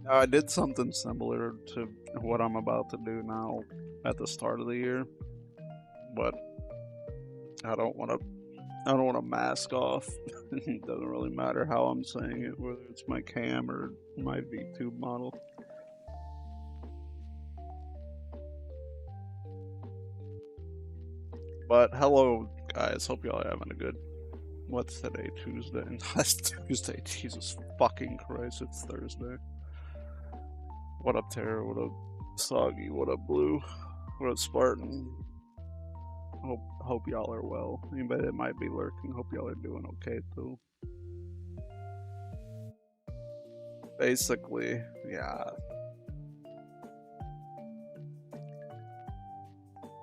I did something similar to what I'm about to do now at the start of the year, but I don't want to. I don't want to mask off. It doesn't really matter how I'm saying it, whether it's my cam or my VTube model. But hello, guys. Hope y'all are having a good. What's today? Tuesday. Last Tuesday. Jesus fucking Christ! It's Thursday. What up, Tara? What up, Soggy? What up, Blue? What up, Spartan? Hope y'all are well. Anybody that might be lurking, hope y'all are doing okay too. Basically, yeah.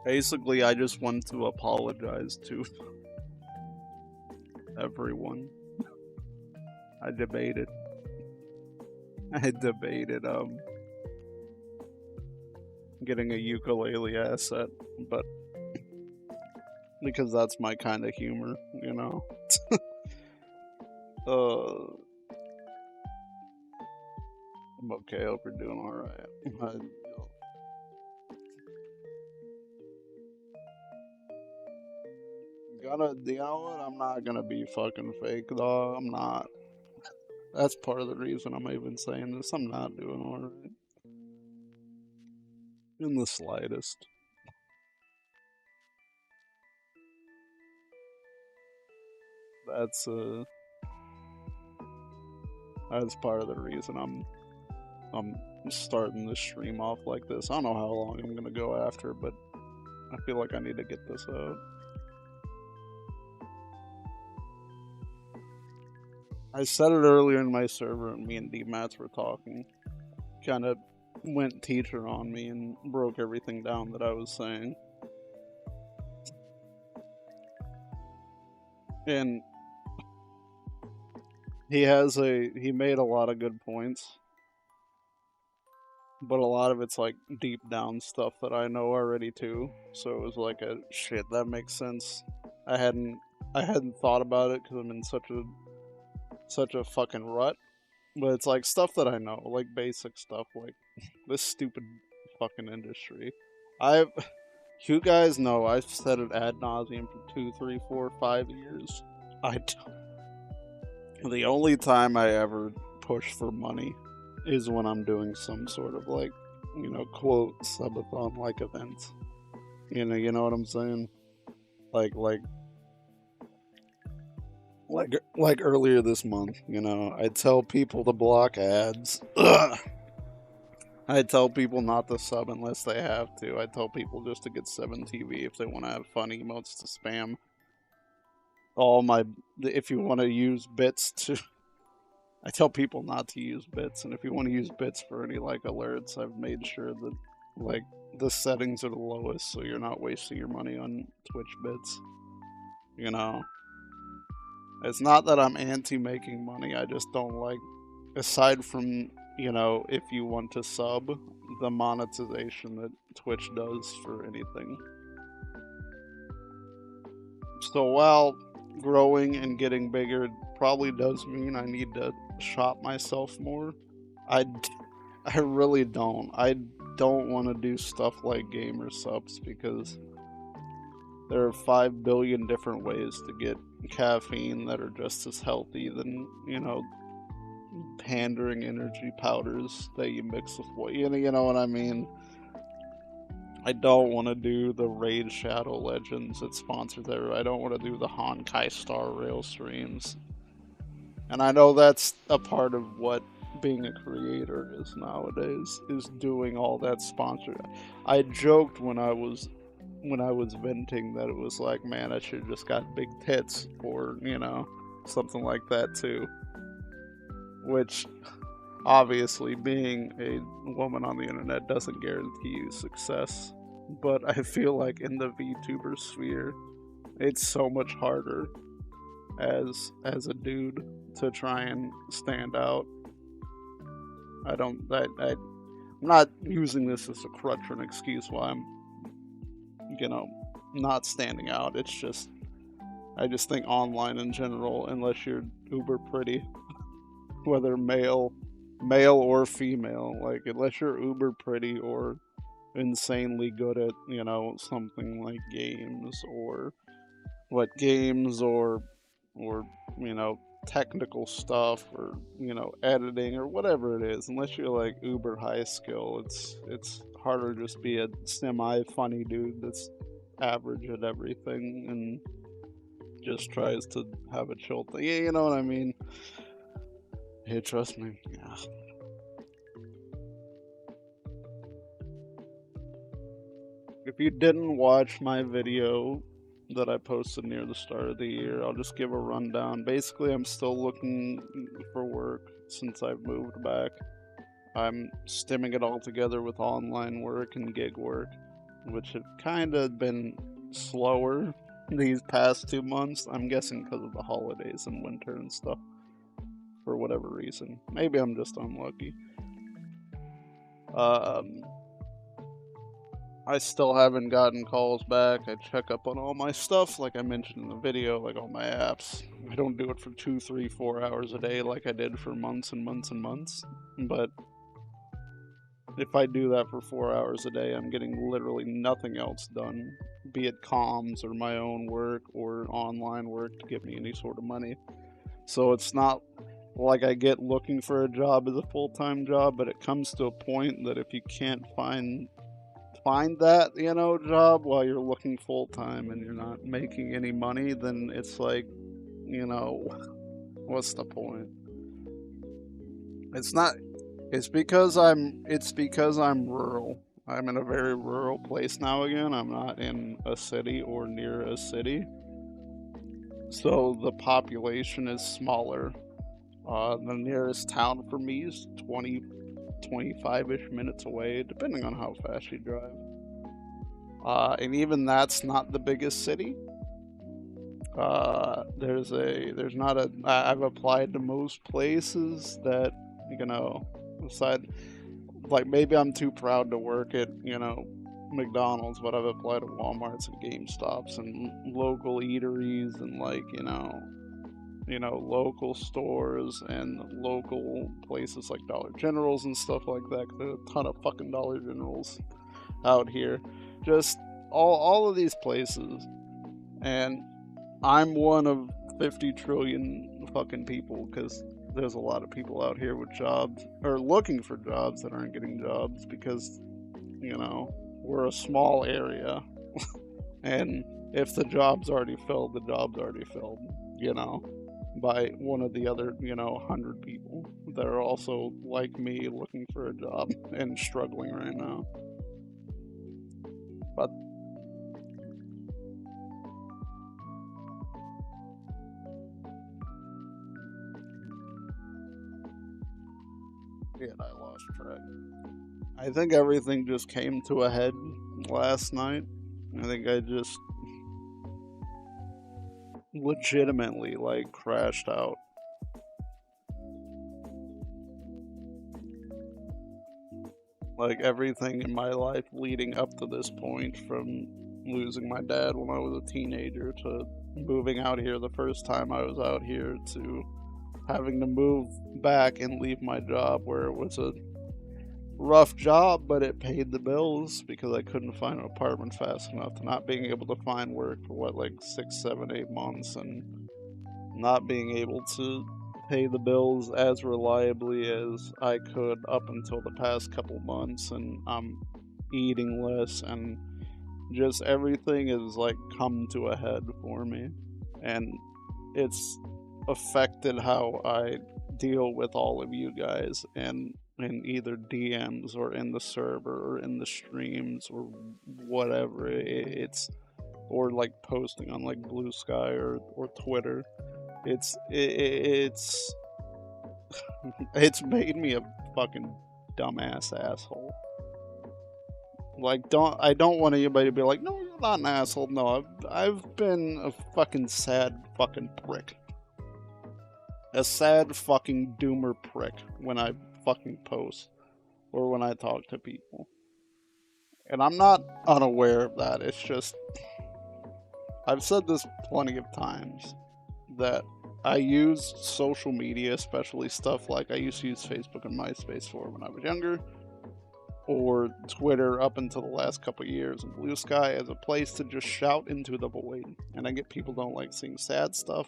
Basically, I just want to apologize to everyone. I debated. I debated getting a ukulele asset, but because that's my kind of humor, you know. I'm okay. Hope you're doing all right. You know what? I'm not gonna be fucking fake, though. I'm not. That's part of the reason I'm even saying this. I'm not doing all right in the slightest. That's uh, that's part of the reason I'm starting this stream off like this. I don't know how long I'm gonna go after, but I feel like I need to get this out. I said it earlier in my server, and me and D-Mats were talking. Kind of went teacher on me and broke everything down that I was saying. And he made a lot of good points, but a lot of it's like deep down stuff that I know already too. So it was like a shit that makes sense. I hadn't thought about it because I'm in such a fucking rut. But it's like stuff that I know, like basic stuff, like this stupid fucking industry. I've, you guys know, I've said it ad nauseum for 2, 3, 4, 5 years. The only time I ever push for money is when I'm doing some sort of like, quote subathon like event. You know what I'm saying? Like like earlier this month, I tell people to block ads. Ugh. I tell people not to sub unless they have to. I tell people just to get 7TV if they want to have fun emotes to spam. If you want to use bits to, I tell people not to use bits, and if you want to use bits for any like alerts, I've made sure that like the settings are the lowest, so you're not wasting your money on Twitch bits. It's not that I'm anti making money. I just don't like, aside from if you want to sub, the monetization that Twitch does for anything. So while growing and getting bigger probably does mean I need to shop myself more, I really don't. I don't want to do stuff like gamer subs because there are 5 billion different ways to get caffeine that are just as healthy than, pandering energy powders that you mix with what, you know what I mean? I don't want to do the Raid Shadow Legends that sponsor there. I don't want to do the Honkai Star Rail streams. And I know that's a part of what being a creator is nowadays, is doing all that sponsored. I joked when I was venting that it was like, man, I should have just got big tits or, something like that too. Which, obviously, being a woman on the internet doesn't guarantee you success. But I feel like in the VTuber sphere, it's so much harder as a dude to try and stand out. I'm not using this as a crutch or an excuse why I'm, not standing out. It's just, I just think online in general, unless you're uber pretty, whether male, male or female. Like, unless you're uber pretty or insanely good at, something like games or or technical stuff or editing or whatever it is. Unless you're like uber high skill, it's harder to just be a semi funny dude that's average at everything and just tries to have a chill thing. Yeah, you know what I mean? Hey, trust me. Yeah. If you didn't watch my video that I posted near the start of the year, I'll just give a rundown. Basically, I'm still looking for work since I've moved back. I'm stimming it all together with online work and gig work, which have kind of been slower these past 2 months. I'm guessing because of the holidays and winter and stuff, for whatever reason. Maybe I'm just unlucky. Um, I still haven't gotten calls back. I check up on all my stuff, like I mentioned in the video, like all my apps. I don't do it for 2, 3, 4 hours a day like I did for months and months and months. But if I do that for 4 hours a day, I'm getting literally nothing else done, be it comms or my own work or online work to get me any sort of money. So it's not like I get looking for a job as a full-time job, but it comes to a point that if you can't find that job while you're looking full-time and you're not making any money, then it's like, what's the point? It's because I'm rural. I'm in a very rural place now again. I'm not in a city or near a city, so the population is smaller. The nearest town for me is 20, 25-ish minutes away, depending on how fast you drive. And even that's not the biggest city. There's not a. I've applied to most places that, aside, like maybe I'm too proud to work at, McDonald's, but I've applied to Walmarts and GameStops and local eateries and local stores and local places like Dollar Generals and stuff like that. 'Cause there's a ton of fucking Dollar Generals out here. Just all of these places, and I'm one of 50 trillion fucking people because there's a lot of people out here with jobs or looking for jobs that aren't getting jobs because we're a small area, and if the job's already filled, the job's already filled. By one of the other 100 people that are also like me looking for a job and struggling right now. But yeah, I lost track. I think everything just came to a head last night. I think I just legitimately like crashed out. Like everything in my life leading up to this point, from losing my dad when I was a teenager to moving out here the first time I was out here to having to move back and leave my job where it was a rough job, but it paid the bills because I couldn't find an apartment fast enough, to not being able to find work for like 6, 7, 8 months, and not being able to pay the bills as reliably as I could up until the past couple months, and I'm eating less, and just everything is like come to a head for me, and it's affected how I deal with all of you guys, and in either DMs or in the server or in the streams or whatever it's, or like posting on like Blue Sky or Twitter. It's it's made me a fucking dumbass asshole. Like, I don't want anybody to be like, no, you're not an asshole. No, I've been a fucking sad fucking prick. A sad fucking doomer prick when I fucking post or when I talk to people. And I'm not unaware of that. It's just, I've said this plenty of times, that I use social media, especially stuff like I used to use Facebook and MySpace for when I was younger, or Twitter up until the last couple of years, and Blue Sky as a place to just shout into the void. And I get people don't like seeing sad stuff.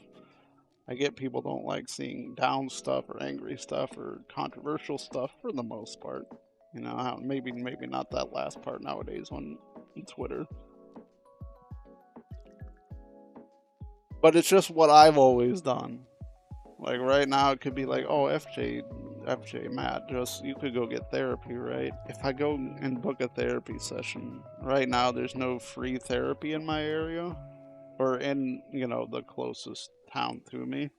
I get people don't like seeing down stuff or angry stuff or controversial stuff for the most part. You know, maybe not that last part nowadays on Twitter. But it's just what I've always done. Like right now, it could be like, oh, FJ, Matt, just you could go get therapy, right? If I go and book a therapy session, right now there's no free therapy in my area or in, the closest town to me.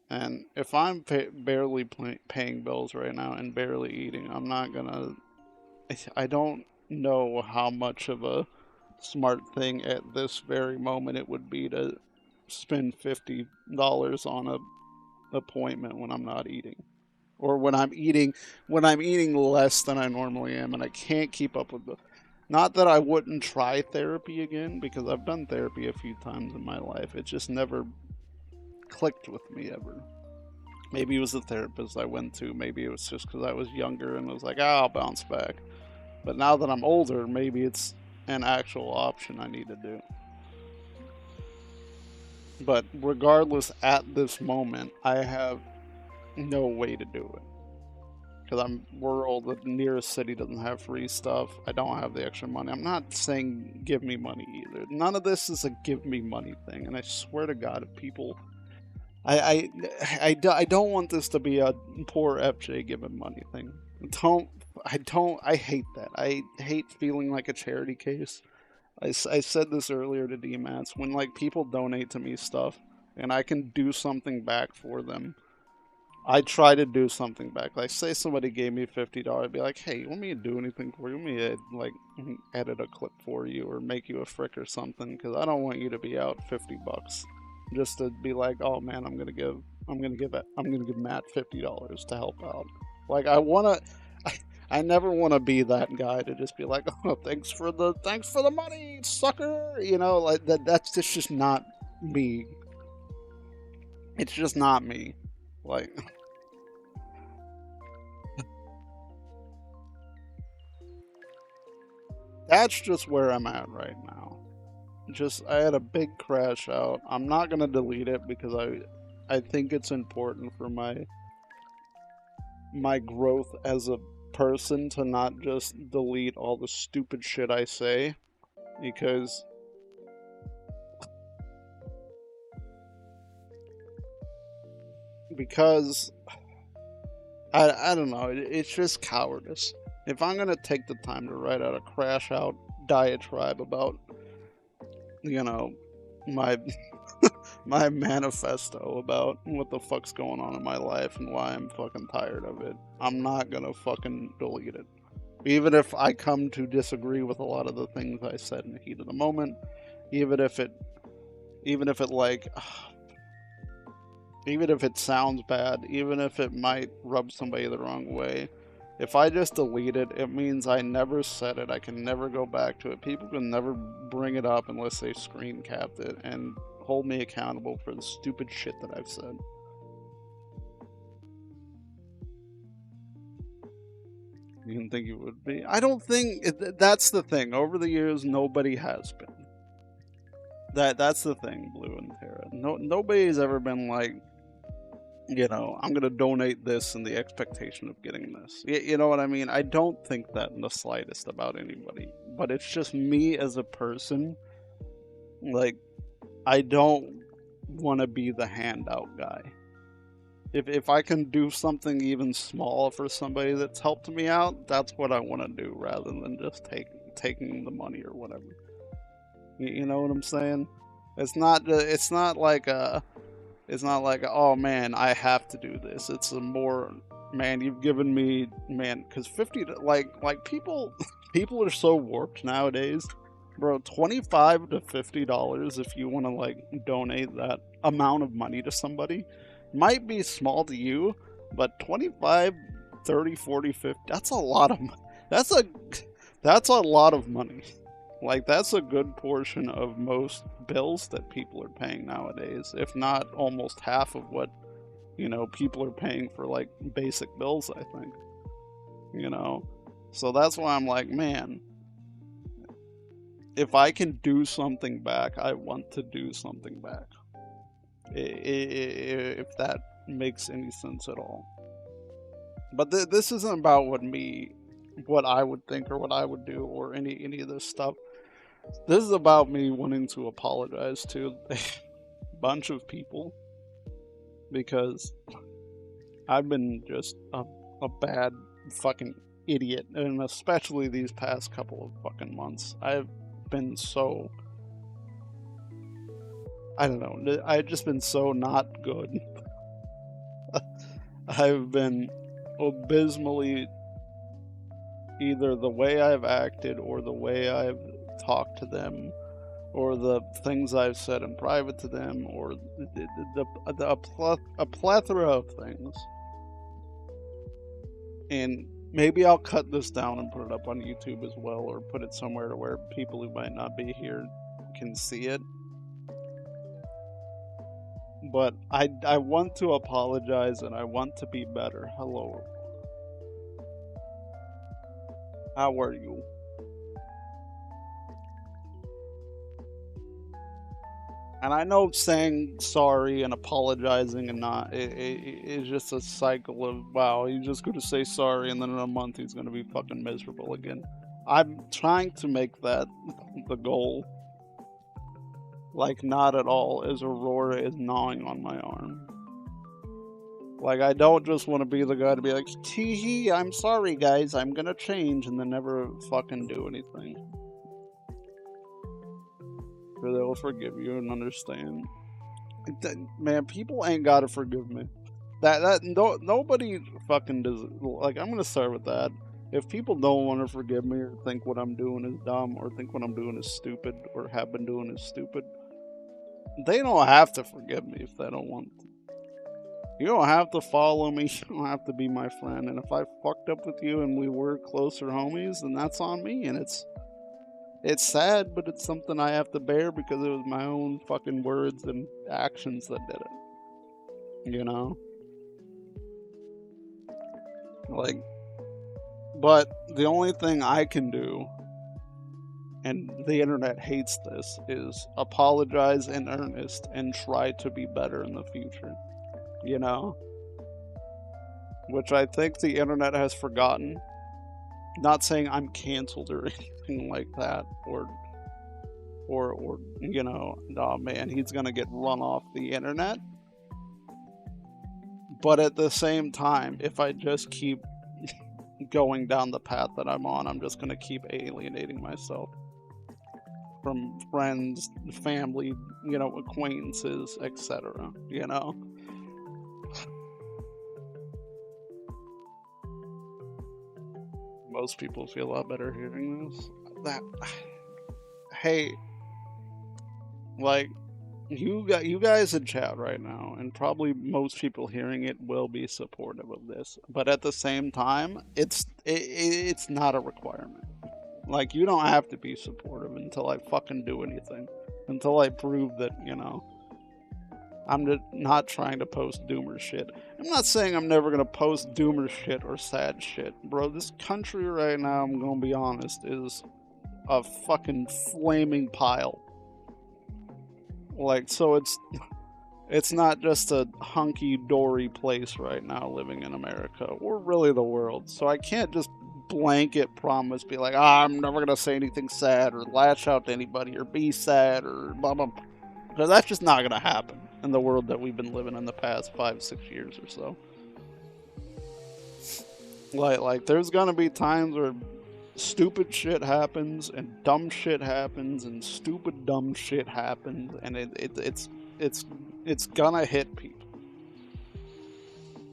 And if I'm barely paying bills right now and barely eating, I'm not gonna. I don't know how much of a smart thing at this very moment it would be to spend $50 on a appointment when I'm not eating, or when I'm eating less than I normally am, and I can't keep up with the. Not that I wouldn't try therapy again, because I've done therapy a few times in my life. It just never clicked with me ever. Maybe it was the therapist I went to. Maybe it was just because I was younger and was like, I'll bounce back. But now that I'm older, maybe it's an actual option I need to do. But regardless, at this moment, I have no way to do it. Because I'm rural, the nearest city doesn't have free stuff. I don't have the extra money. I'm not saying give me money either. None of this is a give me money thing. And I swear to God, if people I don't want this to be a poor FJ giving money thing. I hate that. I hate feeling like a charity case. I said this earlier to DMats. When, like, people donate to me stuff and I can do something back for them, I try to do something back. Like, say somebody gave me $50, I'd be like, hey, you want me to do anything for you? Want me to, like, edit a clip for you or make you a frick or something? Because I don't want you to be out $50 just to be like, oh man, I'm gonna give Matt $50 to help out. Like, I never want to be that guy to just be like, oh, thanks for the money, sucker. Like that's just not me. It's just not me. Like, that's just where I'm at right now. I had a big crash out. I'm not gonna delete it because I think it's important for my growth as a person to not just delete all the stupid shit I say, because because I don't know, it's just cowardice. If I'm gonna take the time to write out a crash out diatribe about, my my manifesto about what the fuck's going on in my life and why I'm fucking tired of it, I'm not gonna fucking delete it. Even if I come to disagree with a lot of the things I said in the heat of the moment, even if it even if it like even if it sounds bad, even if it might rub somebody the wrong way, if I just delete it, it means I never said it. I can never go back to it. People can never bring it up unless they screen capped it and hold me accountable for the stupid shit that I've said. You didn't think it would be? I don't think that's the thing. Over the years, nobody has been. That's the thing, Blue and Terra. Nobody's ever been like, I'm gonna donate this in the expectation of getting this. You know what I mean? I don't think that in the slightest about anybody. But it's just me as a person. Like, I don't want to be the handout guy. If I can do something even small for somebody that's helped me out, that's what I want to do, rather than just taking the money or whatever. You know what I'm saying? It's not like oh man, I have to do this. It's a more, man, you've given me, man, because 50, like people people are so warped nowadays, bro. $25 to $50 if you want to like donate that amount of money to somebody might be small to you, but 25, 30, 40, 50, that's a lot of that's a lot of money. Like, that's a good portion of most bills that people are paying nowadays, if not almost half of what, people are paying for, like, basic bills, I think. So that's why I'm like, man, if I can do something back, I want to do something back. If that makes any sense at all. But this isn't about what I would think or what I would do or any of this stuff. This is about me wanting to apologize to a bunch of people because I've been just a bad fucking idiot, and especially these past couple of fucking months. I've been so, I don't know, I've just been so not good. I've been abysmally, either the way I've acted or the way I've talked to them or the things I've said in private to them or a plethora of things. And maybe I'll cut this down and put it up on YouTube as well, or put it somewhere to where people who might not be here can see it. But I want to apologize and I want to be better. Hello. How are you? And I know saying sorry and apologizing and not it's just a cycle of, wow, he's just going to say sorry and then in a month he's going to be fucking miserable again. I'm trying to make that the goal. Like, not at all, as Aurora is gnawing on my arm. Like, I don't just want to be the guy to be like, tee hee, I'm sorry guys, I'm gonna change, and then never fucking do anything. Or they'll forgive you and understand. Man, people ain't gotta forgive me. Nobody fucking does. Like, I'm gonna start with that. If people don't want to forgive me or think what I'm doing is dumb or think what I'm doing is stupid or have been doing is stupid, they don't have to forgive me if they don't want to. You don't have to follow me. You don't have to be my friend. And if I fucked up with you and we were closer homies, then that's on me. And it's sad, but it's something I have to bear because it was my own fucking words and actions that did it. Like, but the only thing I can do, and the internet hates this, is apologize in earnest and try to be better in the future. Which I think the internet has forgotten. Not saying I'm canceled or anything like that, or oh man, he's gonna get run off the internet. But at the same time, if I just keep going down the path that I'm on, I'm just gonna keep alienating myself from friends, family, acquaintances, etc. Most people feel a lot better hearing this. Hey, like, you guys in chat right now, and probably most people hearing it will be supportive of this. But at the same time, it's not a requirement. Like, you don't have to be supportive until I fucking do anything. Until I prove that, I'm just not trying to post doomer shit. I'm not saying I'm never gonna post doomer shit or sad shit. Bro, this country right now, I'm gonna be honest, is a fucking flaming pile. Like, so it's not just a hunky-dory place right now living in America, or really the world. So I can't just blanket promise, be like, I'm never gonna say anything sad, or lash out to anybody, or be sad, or blah blah. Because that's just not gonna happen in the world that we've been living in the past 5-6 years or so. Like there's gonna be times where stupid shit happens and dumb shit happens and stupid dumb shit happens, and it's gonna hit people.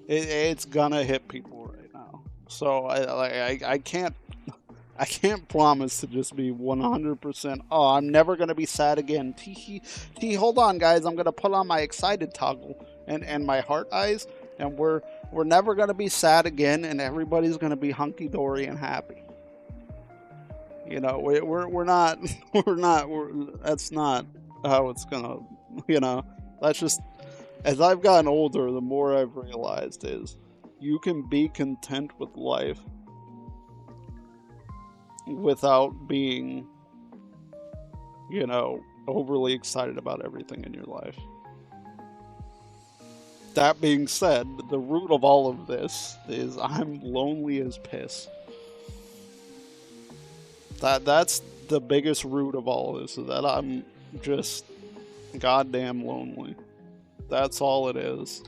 It's gonna hit people right now. So I can't promise to just be 100%. Oh, I'm never gonna be sad again. Hold on, guys. I'm gonna put on my excited toggle and my heart eyes, and we're never gonna be sad again, and everybody's gonna be hunky dory and happy. You know, we're not that's not how it's gonna. You know, that's just as I've gotten older, the more I've realized is you can be content with life without being, you know, overly excited about everything in your life. That being said, the root of all of this is I'm lonely as piss. That's the biggest root of all of this, is that I'm just goddamn lonely. That's all it is.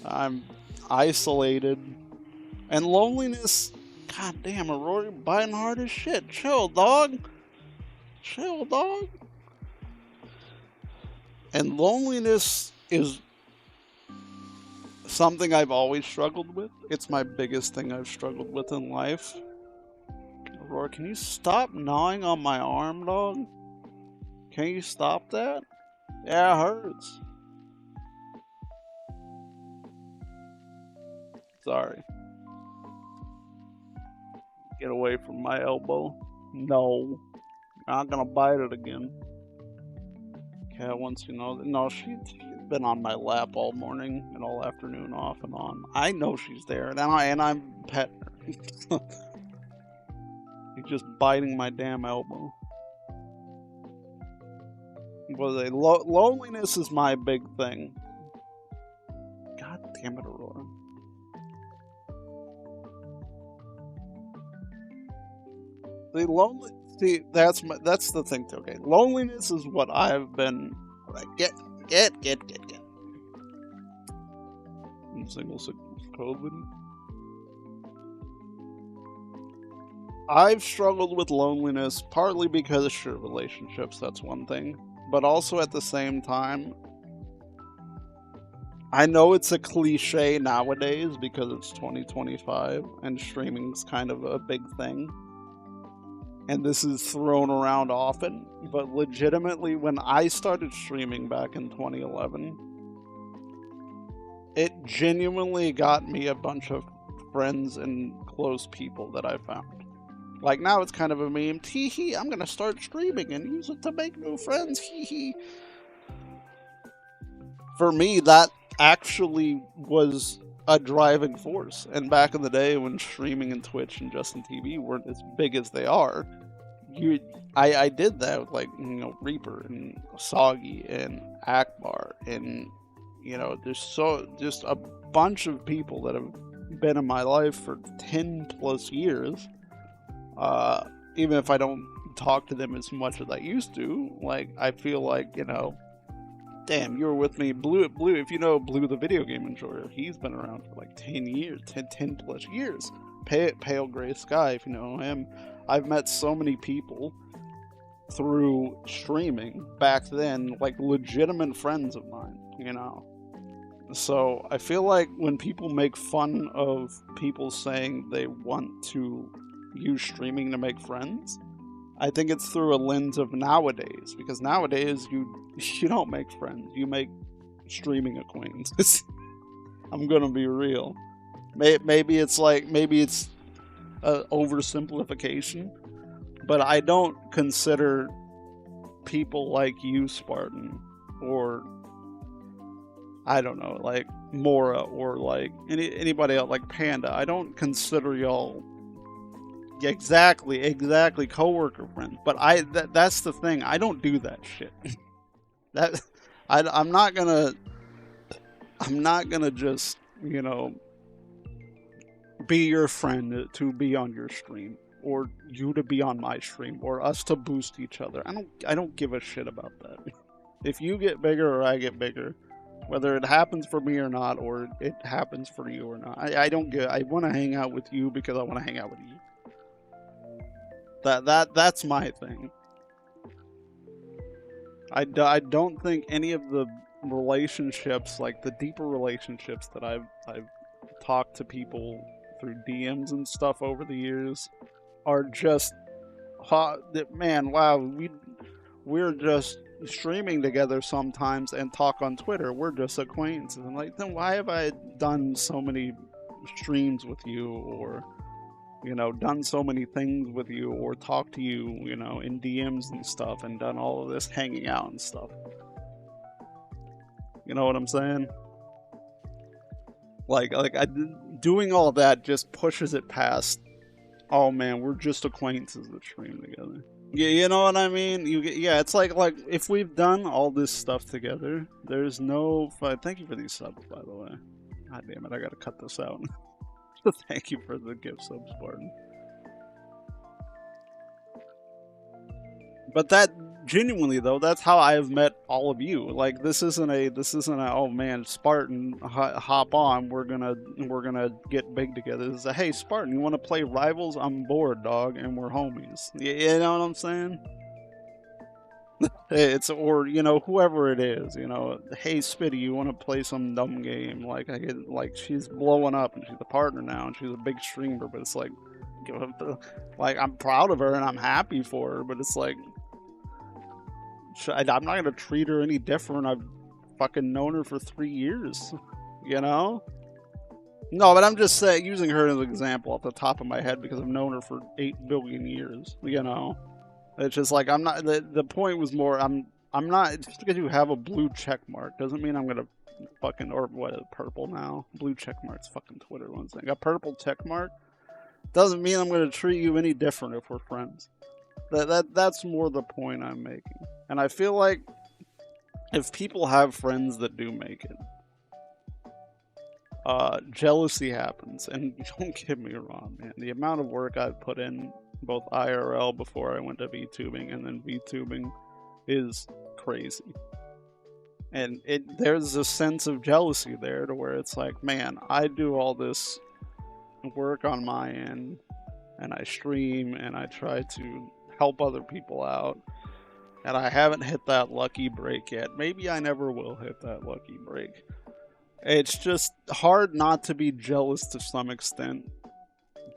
I'm isolated. And loneliness, goddamn, Aurora biting hard as shit. Chill, dog. Chill, dog. And loneliness is something I've always struggled with. It's my biggest thing I've struggled with in life. Aurora, can you stop gnawing on my arm, dog? Can you stop that? Yeah, it hurts. Sorry. Get away from my elbow. No. You're not gonna bite it again. Cat wants you know. No, she's been on my lap all morning and all afternoon, off and on. I know she's there, and I'm petting her. He's just biting my damn elbow. Loneliness is my big thing. God damn it, Aurora. See, that's the thing. Okay, loneliness is what I've been. Like, get. Single COVID. I've struggled with loneliness partly because of short relationships. That's one thing, but also at the same time, I know it's a cliche nowadays because it's 2025 and streaming's kind of a big thing. And this is thrown around often, but legitimately, when I started streaming back in 2011, it genuinely got me a bunch of friends and close people that I found. Like now it's kind of a meme, tee hee, I'm gonna start streaming and use it to make new friends, hee hee. For me, that actually was a driving force. And back in the day when streaming and Twitch and Justin TV weren't as big as they are, I did that with, like, you know, Reaper and Soggy and Akbar and, you know, there's just a bunch of people that have been in my life for 10 plus years. Even if I don't talk to them as much as I used to, like, I feel like, you know, damn, you were with me. Blue, if you know Blue the video game enjoyer, he's been around for like 10 years, 10 plus years. Pale Gray Sky, if you know him. I've met so many people through streaming back then, like legitimate friends of mine, you know. So I feel like when people make fun of people saying they want to use streaming to make friends, I think it's through a lens of nowadays, because nowadays you don't make friends, you make streaming acquaintances. I'm gonna be real. Maybe it's oversimplification, but I don't consider people like you, Spartan, or I don't know, like Mora, or like anybody else, like Panda. I don't consider y'all exactly coworker friends. But that's the thing. I don't do that shit. that I'm not gonna just, you know, be your friend to be on your stream, or you to be on my stream, or us to boost each other. I don't give a shit about that. If you get bigger or I get bigger, whether it happens for me or not, or it happens for you or not, I don't get. I want to hang out with you because I want to hang out with you. That's my thing. I don't think any of the relationships, like the deeper relationships that I've talked to people through DMs and stuff over the years, are just man, wow, we're just streaming together sometimes and talk on Twitter. We're just acquaintances. And like, then why have I done so many streams with you, or you know, done so many things with you or talked to you, you know, in DMs and stuff and done all of this hanging out and stuff. You know what I'm saying? Doing all that just pushes it past, oh man, we're just acquaintances that stream together. Yeah, you know what I mean? Yeah, it's like if we've done all this stuff together, there's no. Thank you for these subs, by the way. God damn it, I gotta cut this out. Thank you for the gift subs, Spartan. But that genuinely though, that's how I've met all of you. Like this isn't a oh man, Spartan, hop on, we're gonna get big together. This is a, hey Spartan, you want to play Rivals? I'm bored, dog, and we're homies. You know what I'm saying? It's, or you know, whoever it is, you know, hey Spitty, you want to play some dumb game? Like I get, like she's blowing up and she's a partner now and she's a big streamer, but it's like, like I'm proud of her and I'm happy for her, but it's like, I'm not gonna treat her any different. I've fucking known her for 3 years, you know. No, but I'm just saying, using her as an example off the top of my head because I've known her for 8 billion years, you know. It's just like I'm not. The point was more. I'm not, just because you have a blue check mark doesn't mean I'm gonna fucking, or what, purple now. Blue check mark's fucking Twitter one thing. A purple check mark doesn't mean I'm gonna treat you any different if we're friends. That's more the point I'm making. And I feel like if people have friends that do make it, jealousy happens. And don't get me wrong, man. The amount of work I've put in, both IRL before I went to VTubing and then VTubing, is crazy. And there's a sense of jealousy there to where it's like, man, I do all this work on my end, and I stream, and I try to help other people out, and I haven't hit that lucky break yet. Maybe I never will hit that lucky break. It's just hard not to be jealous to some extent,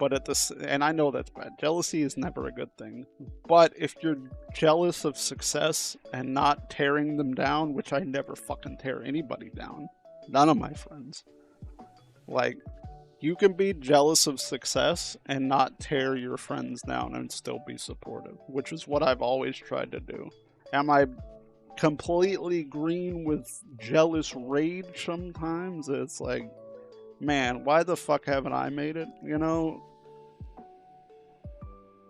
but and I know that's bad. Jealousy is never a good thing. But if you're jealous of success and not tearing them down, which I never fucking tear anybody down, none of my friends, like, you can be jealous of success and not tear your friends down and still be supportive, which is what I've always tried to do. Am I completely green with jealous rage sometimes? It's like, man, why the fuck haven't I made it, you know?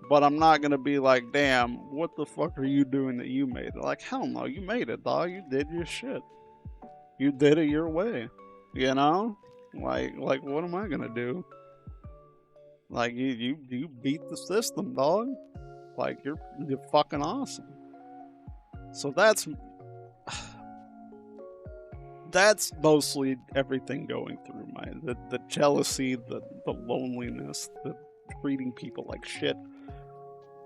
But I'm not gonna be like, damn, what the fuck are you doing that you made it? Like, hell no, you made it, dog. You did your shit. You did it your way, you know? Like, what am I gonna do? Like, you beat the system, dog. Like, you're fucking awesome. So that's mostly everything going through the jealousy, the loneliness, the treating people like shit.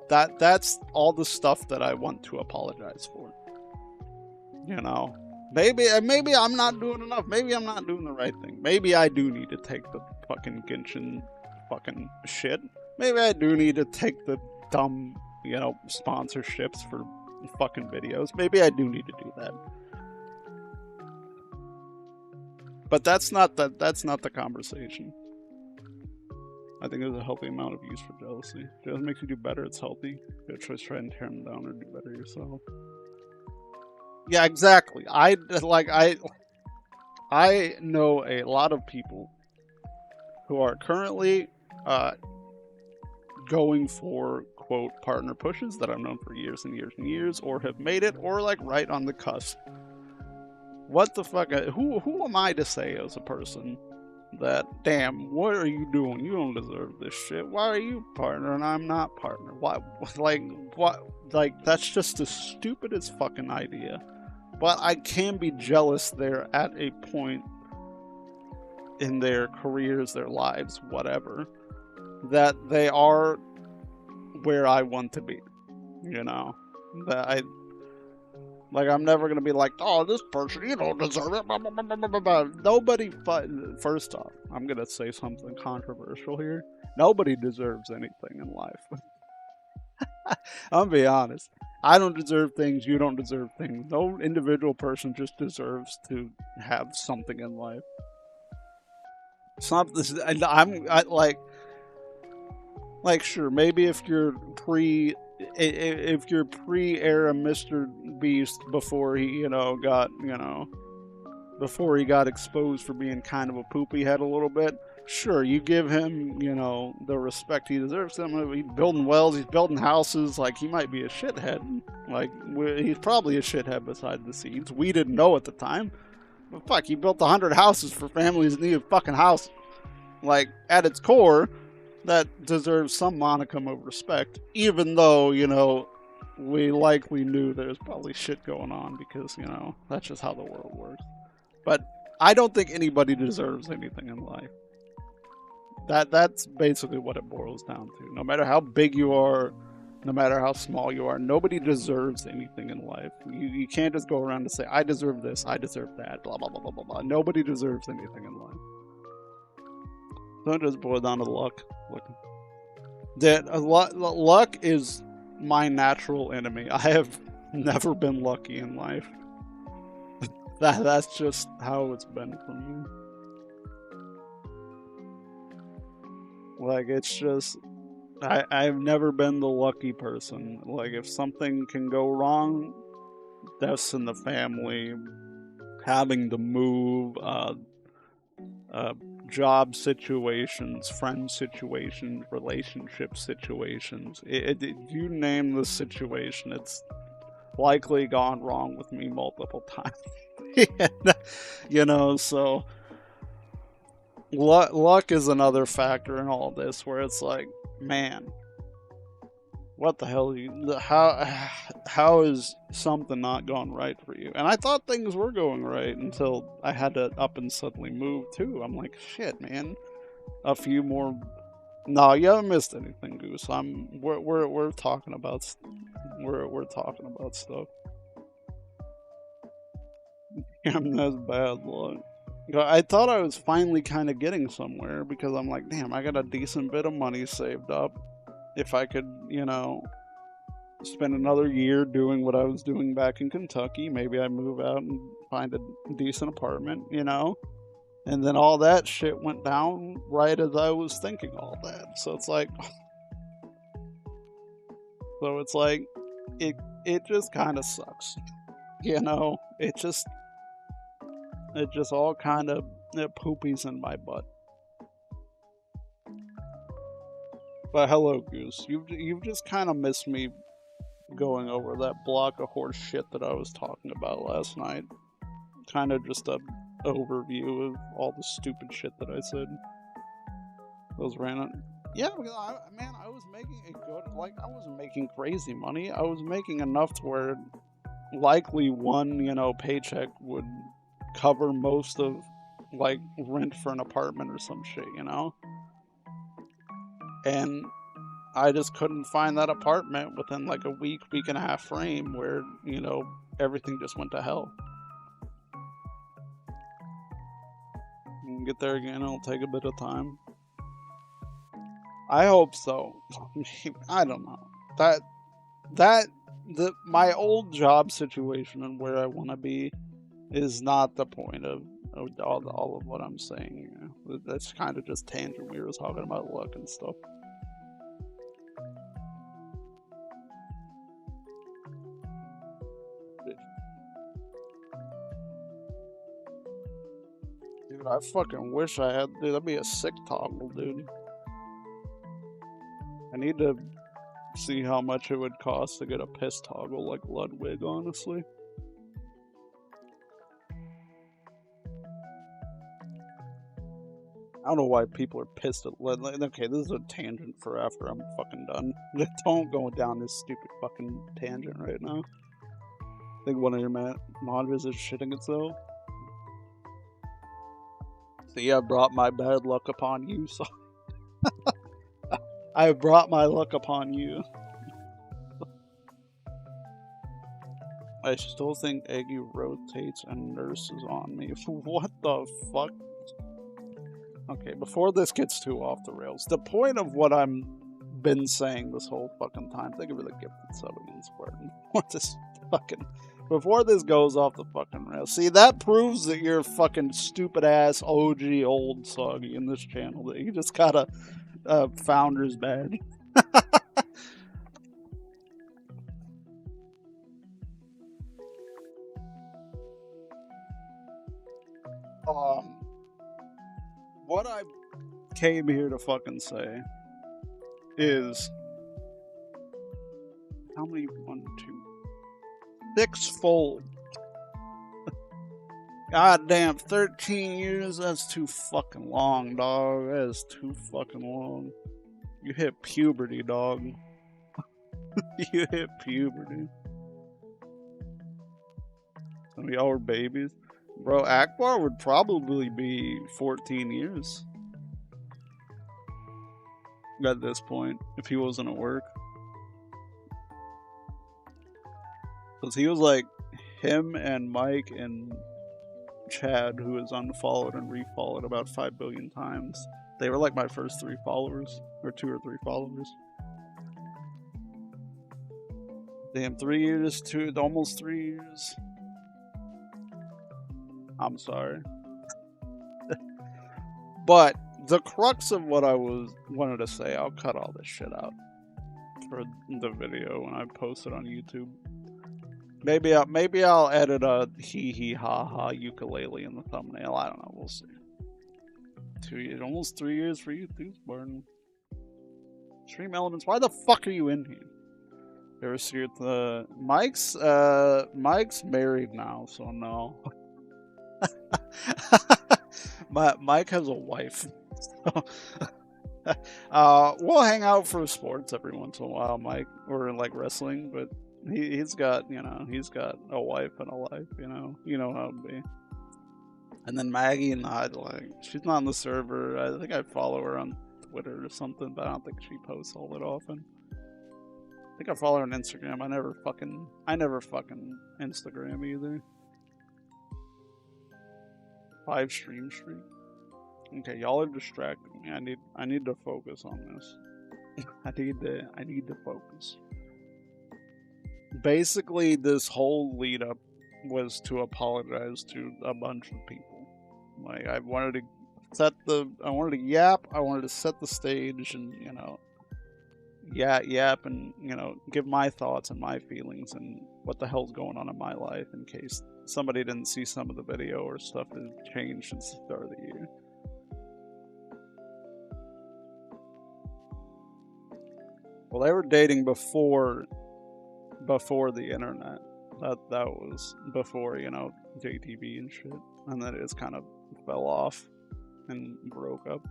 That's all the stuff that I want to apologize for. You know? Maybe I'm not doing enough. Maybe I'm not doing the right thing. Maybe I do need to take the fucking Genshin fucking shit. Maybe I do need to take the dumb, you know, sponsorships for fucking videos. Maybe I do need to do that. But that's not the conversation. I think there's a healthy amount of use for jealousy. If it makes you do better, it's healthy. You gotta try and tear them down or do better yourself. Yeah, exactly. I know a lot of people who are currently going for, quote, partner pushes that I've known for years and years and years, or have made it, or like right on the cusp. What the fuck? Who am I to say as a person that, damn, what are you doing? You don't deserve this shit. Why are you partner and I'm not partner? Why? Like, that's just the stupidest fucking idea. But I can be jealous there at a point in their careers, their lives, whatever, that they are where I want to be. You know? That I'm never going to be like, oh, this person, you don't deserve it. Blah, blah, blah, blah, blah. Nobody, first off, I'm going to say something controversial here. Nobody deserves anything in life. I'm be honest. I don't deserve things. You don't deserve things. No individual person just deserves to have something in life. It's not this. Like, sure, maybe if you're pre-era Mr. Beast before he, before he got exposed for being kind of a poopy head a little bit, sure, you give him, the respect he deserves. He's building wells, he's building houses. Like, he might be a shithead. Like, he's probably a shithead beside the scenes. We didn't know at the time. But fuck, he built 100 houses for families that needed fucking houses. Like, at its core, that deserves some monicum of respect, even though, we likely knew there's probably shit going on because, that's just how the world works. But I don't think anybody deserves anything in life. That's basically what it boils down to. No matter how big you are, no matter how small you are, nobody deserves anything in life. You can't just go around and say, I deserve this, I deserve that, blah, blah, blah, blah, blah, blah. Nobody deserves anything in life. So it just boils down to luck. Luck is my natural enemy. I have never been lucky in life. That's just how it's been for me. Like, it's just, I've never been the lucky person. Like, if something can go wrong, deaths in the family, having to move, job situations, friend situations, relationship situations. You name the situation, it's likely gone wrong with me multiple times. So luck is another factor in all this, where it's like, man, what the hell? How is something not going right for you? And I thought things were going right until I had to up and suddenly move too. I'm like, shit, man. A few more. No, you haven't missed anything, Goose. We're talking about we're talking about stuff. That's bad luck. I thought I was finally kind of getting somewhere because I'm like, damn, I got a decent bit of money saved up. If I could, spend another year doing what I was doing back in Kentucky, maybe I move out and find a decent apartment, And then all that shit went down right as I was thinking all that. So it's like, it just kind of sucks, It just all kind of poopies in my butt. But hello, Goose. You've just kind of missed me going over that block of horse shit that I was talking about last night. Kind of just a overview of all the stupid shit that I said. Those random. Yeah, because I was making a good. I wasn't making crazy money. I was making enough to where likely one, paycheck would cover most of, rent for an apartment or some shit, And I just couldn't find that apartment within a week and a half frame where, everything just went to hell. We'll get there again, it'll take a bit of time. I hope so. I don't know. My old job situation and where I want to be is not the point of all of what I'm saying. That's kind of just tangent. We were talking about luck and stuff. Dude, I fucking wish I had. Dude, that'd be a sick toggle, dude. I need to see how much it would cost to get a piss toggle like Ludwig, honestly. I don't know why people are pissed at Ludwig. Okay, this is a tangent for after I'm fucking done. Don't go down this stupid fucking tangent right now. I think one of your monitors is shitting itself. See, I brought my bad luck upon you, so... I brought my luck upon you. I still think Eggy rotates and nurses on me. What the fuck? Okay, before this gets too off the rails, the point of what I'm been saying this whole fucking time, thank you for the gifted sub again, Spartan. What this fucking... Before this goes off the fucking rails. See, that proves that you're fucking stupid ass OG old soggy in this channel. That you just gotta founder's badge. um, what I came here to fucking say is how many? 1, 2, 6-fold. God damn, 13 years? That's too fucking long, dog. That is too fucking long. You hit puberty, dog. You hit puberty. Some of y'all were babies. Bro, Akbar would probably be 14 years at this point if he wasn't at work. Because he was like him and Mike and Chad, who is unfollowed and refollowed about 5 billion times. They were like my first 3 followers, or 2 or 3 followers. Damn, 3 years, almost 3 years. I'm sorry. But the crux of what I wanted to say, I'll cut all this shit out for the video when I post it on YouTube. Maybe I'll edit a hee hee ha ha ukulele in the thumbnail. I don't know. We'll see. 2 years, almost 3 years for you, too, Spartan. Stream Elements. Why the fuck are you in here? You ever see the Mike's married now, so no. Mike has a wife. We'll hang out for sports every once in a while, Mike, or like wrestling, but he's got a wife and a life, you know how it be. And then Maggie and I, like, she's not on the server. I think I follow her on Twitter or something, but I don't think she posts all that often. I think I follow her on Instagram. I never fucking Instagram either. 5 stream streak. Okay, y'all are distracting me. I need to focus on this. I need to focus. Basically, this whole lead up was to apologize to a bunch of people. Like, I wanted to yap, I wanted to set the stage and, yap and, give my thoughts and my feelings and what the hell's going on in my life in case somebody didn't see some of the video or stuff has changed since the start of the year. Well, they were dating before the internet. That was before, JTV and shit. And then it just kind of fell off and broke up.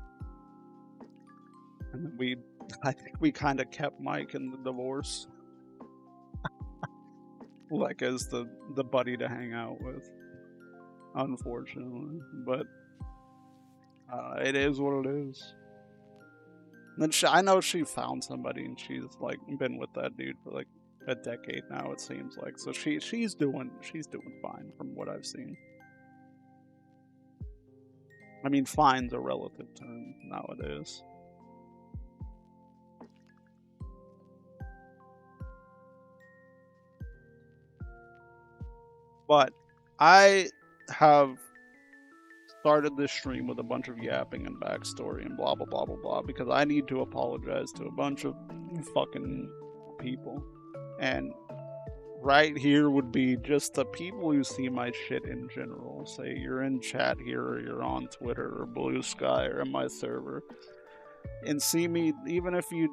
And then I think we kind of kept Mike in the divorce. Like as the buddy to hang out with. Unfortunately. But it is what it is. And then I know she found somebody and she's like been with that dude for like a decade now, it seems like. So she's doing fine from what I've seen. I mean, fine's a relative term nowadays. But I have started this stream with a bunch of yapping and backstory and blah blah blah blah blah because I need to apologize to a bunch of fucking people. And right here would be just the people who see my shit in general. Say you're in chat here or you're on Twitter or Blue Sky or in my server. And see me, even if you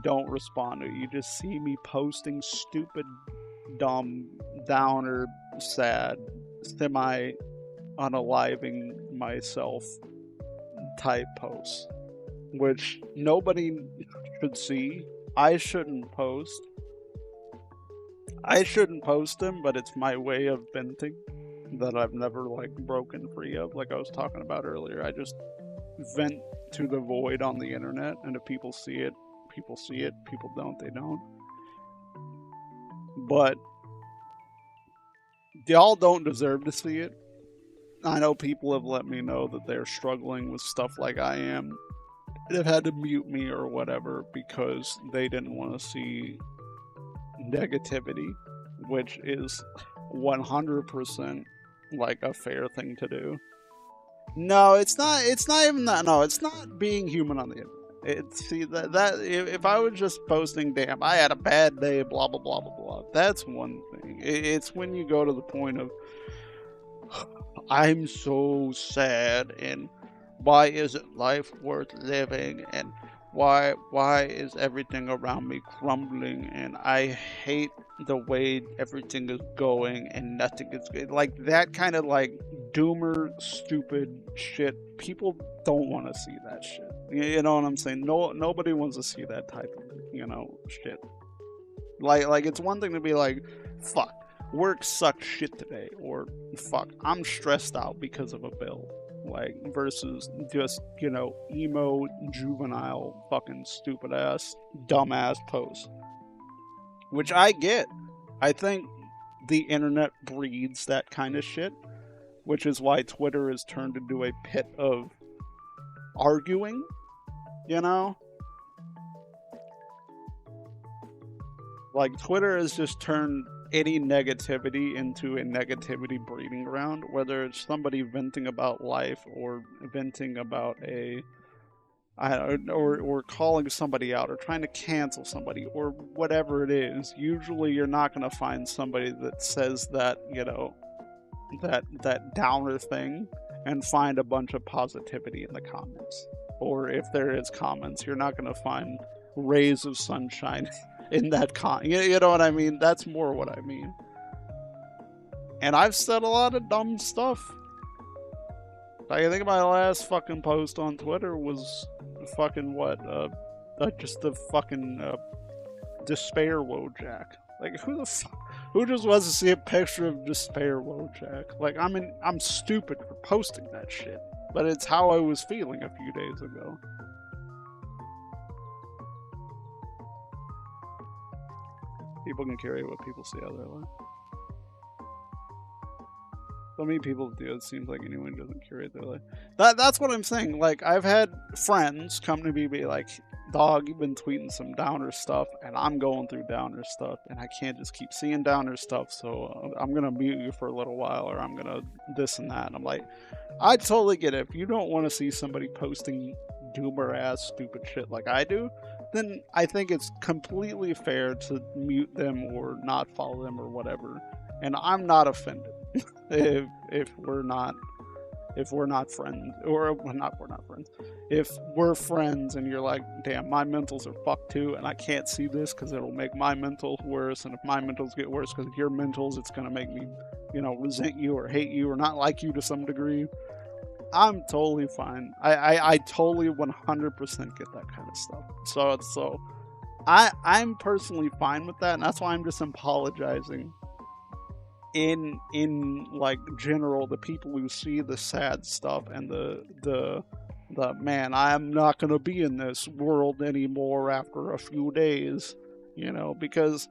don't respond to it, you just see me posting stupid, dumb, downer, sad, semi unaliving myself type posts, which nobody should see. I shouldn't post them, but it's my way of venting that I've never like broken free of. Like I was talking about earlier, I just vent to the void on the internet, and if people see it, people see it. People don't, they don't. But y'all don't deserve to see it. I know people have let me know that they're struggling with stuff like I am. They've had to mute me or whatever because they didn't want to see negativity, which is 100% like a fair thing to do. No, it's not even that. No, it's not being human on the internet. See that if I was just posting, damn, I had a bad day, blah blah blah blah blah. That's one thing. It's when you go to the point of, I'm so sad, and why isn't life worth living, and why is everything around me crumbling, and I hate the way everything is going and nothing is good. Like that kind of like doomer stupid shit. People don't want to see that shit. You know what I'm saying? No, nobody wants to see that type of, shit. Like it's one thing to be like, fuck, work sucked shit today, or fuck, I'm stressed out because of a bill. Like, versus just, emo, juvenile, fucking stupid ass, dumbass posts. Which I get. I think the internet breeds that kind of shit, which is why Twitter has turned into a pit of arguing, you know? Like, Twitter has just turned any negativity into a negativity breeding ground, whether it's somebody venting about life or venting about or calling somebody out or trying to cancel somebody or whatever it is. Usually you're not going to find somebody that says that, that downer thing and find a bunch of positivity in the comments. Or if there is comments, you're not going to find rays of sunshine in that you know what I mean? That's more what I mean. And I've said a lot of dumb stuff. Like, I think my last fucking post on Twitter was fucking what? Just the fucking despair Wojak. Like, who just wants to see a picture of despair Wojak? Like, I'm stupid for posting that shit, but it's how I was feeling a few days ago. People can curate what people see out their life. So many people do. It seems like anyone doesn't curate their life. That's what I'm saying. Like, I've had friends come to me and be like, dog, you've been tweeting some downer stuff, and I'm going through downer stuff, and I can't just keep seeing downer stuff, so I'm going to mute you for a little while, or I'm going to this and that. And I'm like, I totally get it. If you don't want to see somebody posting doomer-ass stupid shit like I do, then I think it's completely fair to mute them or not follow them or whatever. And I'm not offended if we're not friends, or we're not friends. If we're friends and you're like, damn, my mentals are fucked too, and I can't see this because it'll make my mentals worse, and if my mentals get worse because of your mentals, it's gonna make me, resent you or hate you or not like you to some degree. I'm totally fine. I totally 100% get that kind of stuff. So I'm personally fine with that, and that's why I'm just apologizing in like general, the people who see the sad stuff and the man, I'm not gonna be in this world anymore after a few days, because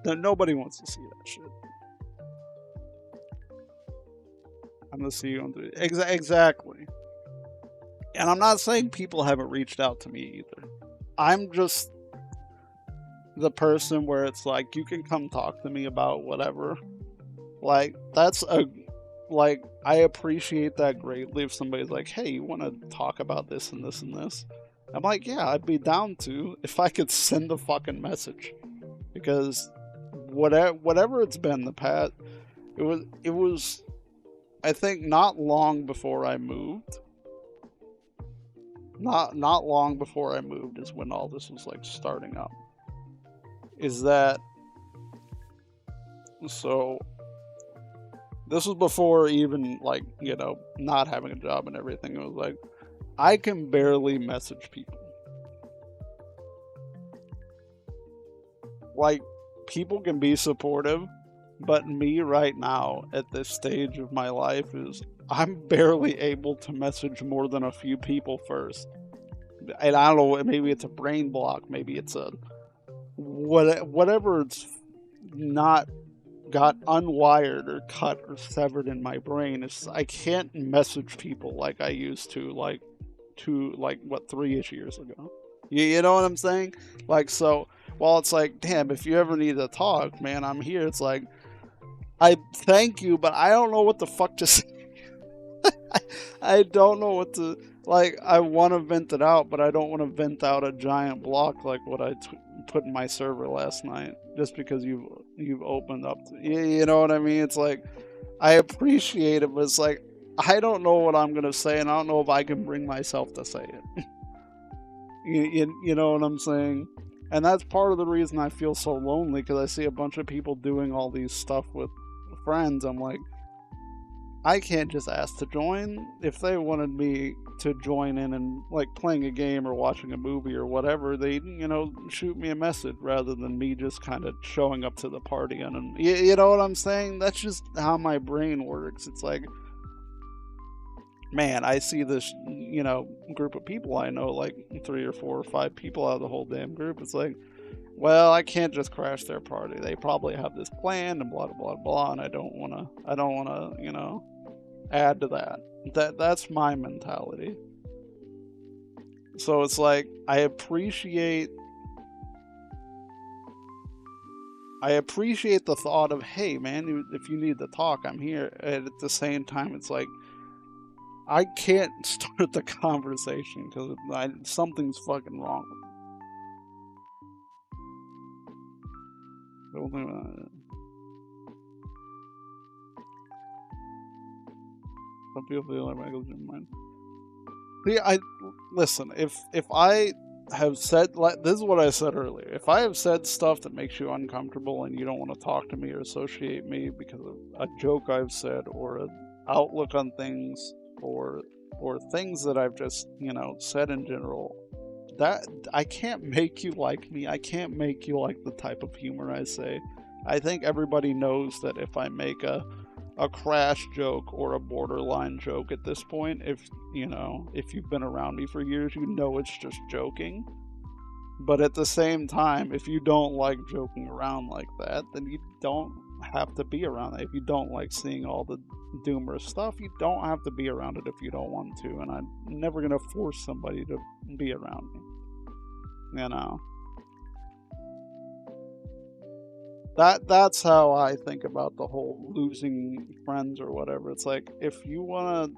nobody wants to see that shit. I'm gonna see you on the exactly. And I'm not saying people haven't reached out to me either. I'm just the person where it's like, you can come talk to me about whatever. Like, I appreciate that greatly if somebody's like, hey, you want to talk about this and this and this? I'm like, yeah, I'd be down to if I could send a fucking message. Because whatever it's been the past, it was I think not long before I moved. Not long before I moved is when all this was like starting up. So this was before even like, not having a job and everything. It was like, I can barely message people. Like, people can be supportive, but me right now at this stage of my life is I'm barely able to message more than a few people first. And I don't know, maybe it's a brain block, maybe it's a whatever, it's not got unwired or cut or severed in my brain. I can't message people like I used to, like 3-ish years ago. You know what I'm saying? Like, so while it's like, damn, if you ever need to talk, man, I'm here. It's like, I thank you, but I don't know what the fuck to say. I don't know what to like. I want to vent it out, but I don't want to vent out a giant block like what I put in my server last night. Just because you've opened up, you know what I mean? It's like I appreciate it, but it's like I don't know what I'm gonna say, and I don't know if I can bring myself to say it. You know what I'm saying? And that's part of the reason I feel so lonely because I see a bunch of people doing all these stuff with friends. I'm like, I can't just ask to join. If they wanted me to join in and like playing a game or watching a movie or whatever, they shoot me a message rather than me just kind of showing up to the party and you know what I'm saying? That's just how my brain works. It's like, man, I see this group of people I know, like 3 or 4 or 5 people out of the whole damn group. It's like, well, I can't just crash their party. They probably have this planned and blah blah blah, and I don't wanna add to that. That's my mentality. So it's like I appreciate the thought of, hey man, if you need to talk, I'm here. And at the same time, it's like I can't start the conversation because something's fucking wrong. Some people feel like Michael's in mind. See, listen. If I have said, like, this is what I said earlier. If I have said stuff that makes you uncomfortable and you don't want to talk to me or associate me because of a joke I've said or an outlook on things or things that I've just said in general, that I can't make you like me. I can't make you like the type of humor I say. I think everybody knows that if I make a crash joke or a borderline joke at this point, if you've been around me for years, it's just joking. But at the same time, if you don't like joking around like that, then you don't have to be around it. If you don't like seeing all the doomer stuff, you don't have to be around it if you don't want to. And I'm never gonna force somebody to be around me. That's how I think about the whole losing friends or whatever. It's like, if you wanna,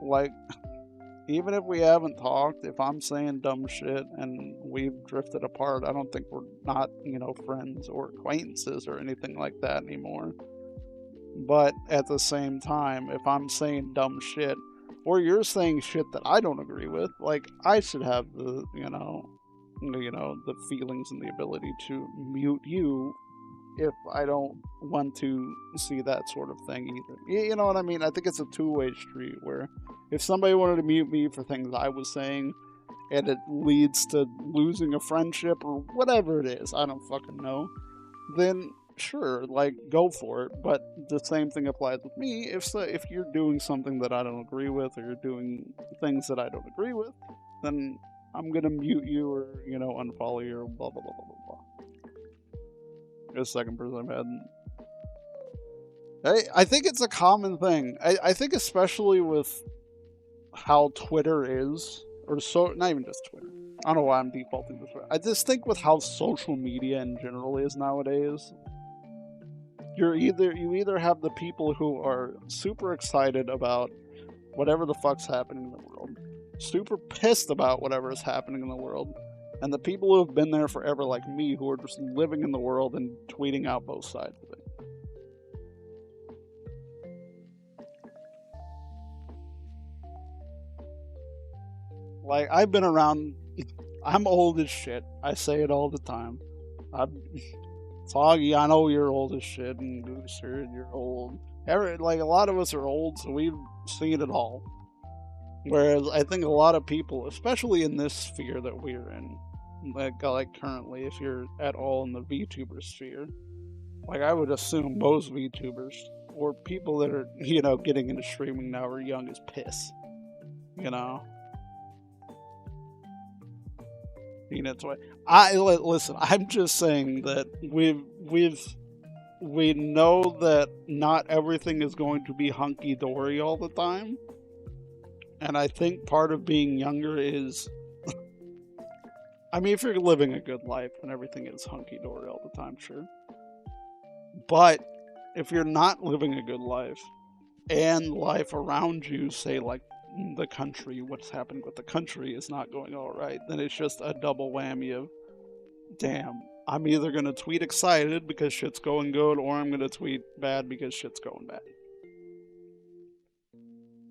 like, even if we haven't talked, if I'm saying dumb shit and we've drifted apart, I don't think we're not, friends or acquaintances or anything like that anymore. But at the same time, if I'm saying dumb shit or you're saying shit that I don't agree with, like, I should have the, the feelings and the ability to mute you if I don't want to see that sort of thing either. You know what I mean? I think it's a two-way street where if somebody wanted to mute me for things I was saying and it leads to losing a friendship or whatever it is, I don't fucking know, then sure, like, go for it. But the same thing applies with me. If you're doing something that I don't agree with or you're doing things that I don't agree with, then I'm gonna mute you or, unfollow you or blah blah blah blah blah blah. The second person I've had. I think it's a common thing. I think especially with how Twitter is, or so, not even just Twitter. I don't know why I'm defaulting this way. I just think with how social media in general is nowadays, you either have the people who are super excited about whatever the fuck's happening in the world, super pissed about whatever is happening in the world, and the people who have been there forever, like me, who are just living in the world and tweeting out both sides of it. Like, I've been around. I'm old as shit. I say it all the time. Foggy, I know you're old as shit, and Gooser, you're old. Like, a lot of us are old, so we've seen it all. Whereas I think a lot of people, especially in this sphere that we're in, like currently, if you're at all in the VTuber sphere, like, I would assume most VTubers or people that are, getting into streaming now are young as piss. That's why listen. I'm just saying that we know that not everything is going to be hunky dory all the time, and I think part of being younger is, I mean, if you're living a good life and everything is hunky dory all the time, sure. But if you're not living a good life, and life around you, say like the country, what's happening with the country is not going all right, then it's just a double whammy of, damn, I'm either gonna tweet excited because shit's going good, or I'm gonna tweet bad because shit's going bad.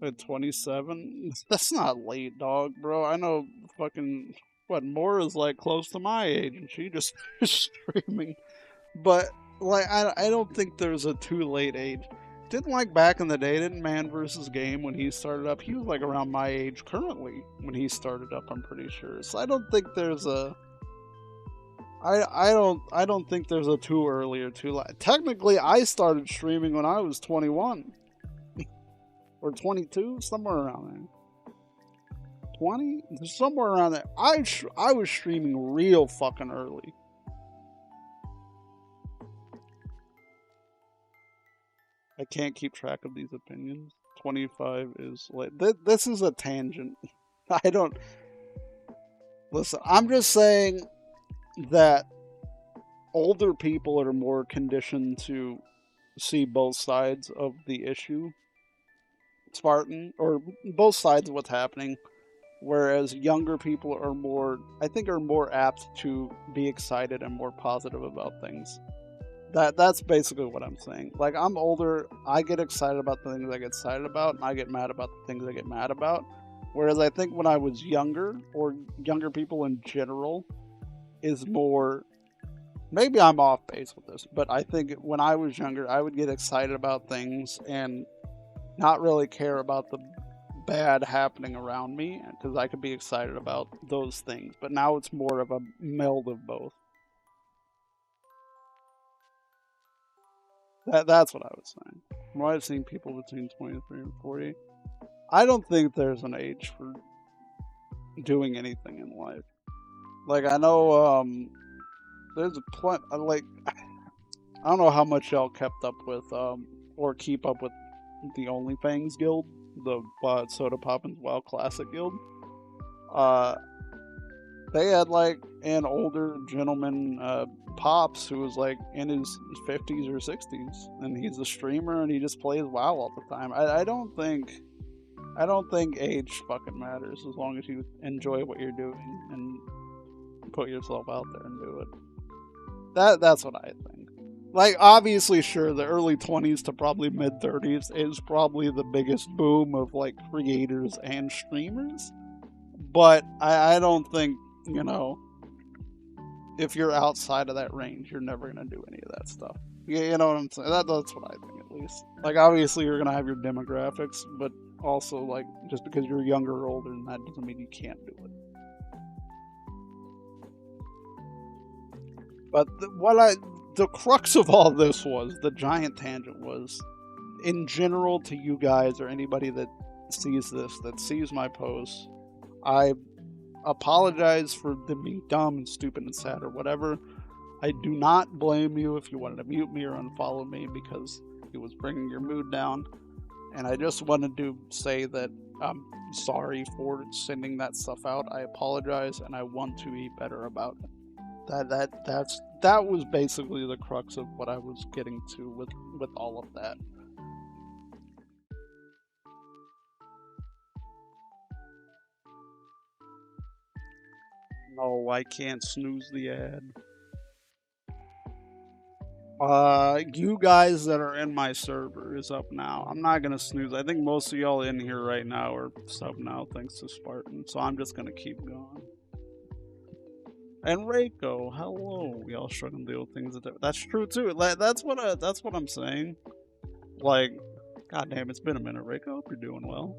At 27, that's not late, dog, bro. I know fucking what Mora's like close to my age, and she just streaming. But like, I don't think there's a too late age. Didn't like back in the day, didn't Man versus Game when he started up? He was like around my age currently when he started up. I'm pretty sure. So I don't think there's a. I don't think there's a too early or too late. Technically, I started streaming when I was 21 or 22, somewhere around there. 20, somewhere around there. I was streaming real fucking early. I can't keep track of these opinions. 25 is late. This is a tangent. I don't. Listen, I'm just saying that older people are more conditioned to see both sides of the issue, Spartan, or both sides of what's happening, whereas younger people are more, I think, are more apt to be excited and more positive about things. That's basically what I'm saying. Like, I'm older, I get excited about the things I get excited about, and I get mad about the things I get mad about. Whereas I think when I was younger, or younger people in general, is more. Maybe I'm off base with this, but I think when I was younger, I would get excited about things and not really care about the bad happening around me because I could be excited about those things. But now it's more of a meld of both. That's what I was saying. From what I've seen people between 23 and 40, I don't think there's an age for doing anything in life. Like, I know there's a plenty, like, I don't know how much y'all kept up with or keep up with the OnlyFans Guild, the Soda Poppins WoW Classic Guild. Uh, they had like an older gentleman, Pops, who was like in his 50s or 60s, and he's a streamer and he just plays WoW all the time. I don't think age fucking matters as long as you enjoy what you're doing and put yourself out there and do it. That's what I think. Like, obviously, sure, the early 20s to probably mid 30s is probably the biggest boom of like creators and streamers. But I don't think, if you're outside of that range, you're never going to do any of that stuff. You know what I'm saying? That's what I think, at least. Like, obviously, you're going to have your demographics, but also, like, just because you're younger or older, that doesn't mean you can't do it. But the crux of all this was, the giant tangent was, in general, to you guys or anybody that sees this, that sees my posts, I apologize for them being dumb and stupid and sad or whatever. I do not blame you if you wanted to mute me or unfollow me because it was bringing your mood down. And I just wanted to say that I'm sorry for sending that stuff out. I apologize, and I want to be better about it. That was basically the crux of what I was getting to with all of that. No, I can't snooze the ad. You guys that are in my server is up now. I'm not gonna snooze. I think most of y'all in here right now are sub now, thanks to Spartan. So I'm just gonna keep going. And Reiko, hello. We all struggle to deal with things. That's true too. That's what I'm saying. Like, goddamn, it's been a minute, Reiko. Hope you're doing well.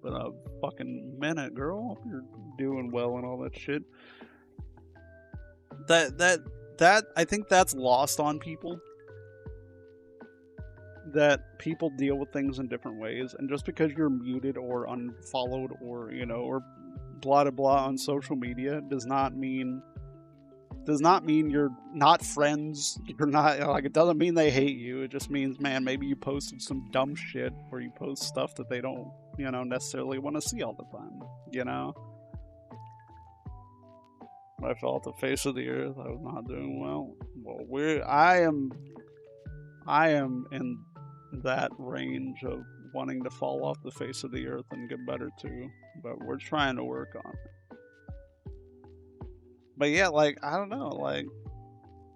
Been a fucking minute, girl. Hope you're doing well and all that shit. That I think that's lost on people. That people deal with things in different ways, and just because you're muted or unfollowed or or blah blah blah on social media does not mean you're not friends. You're not, like, it doesn't mean they hate you. It just means, man, maybe you posted some dumb shit or you post stuff that they don't necessarily want to see all the time. I fell off the face of the earth. I was not doing well. Well, I am in that range of wanting to fall off the face of the earth and get better too. But we're trying to work on it. But yeah, like I don't know, like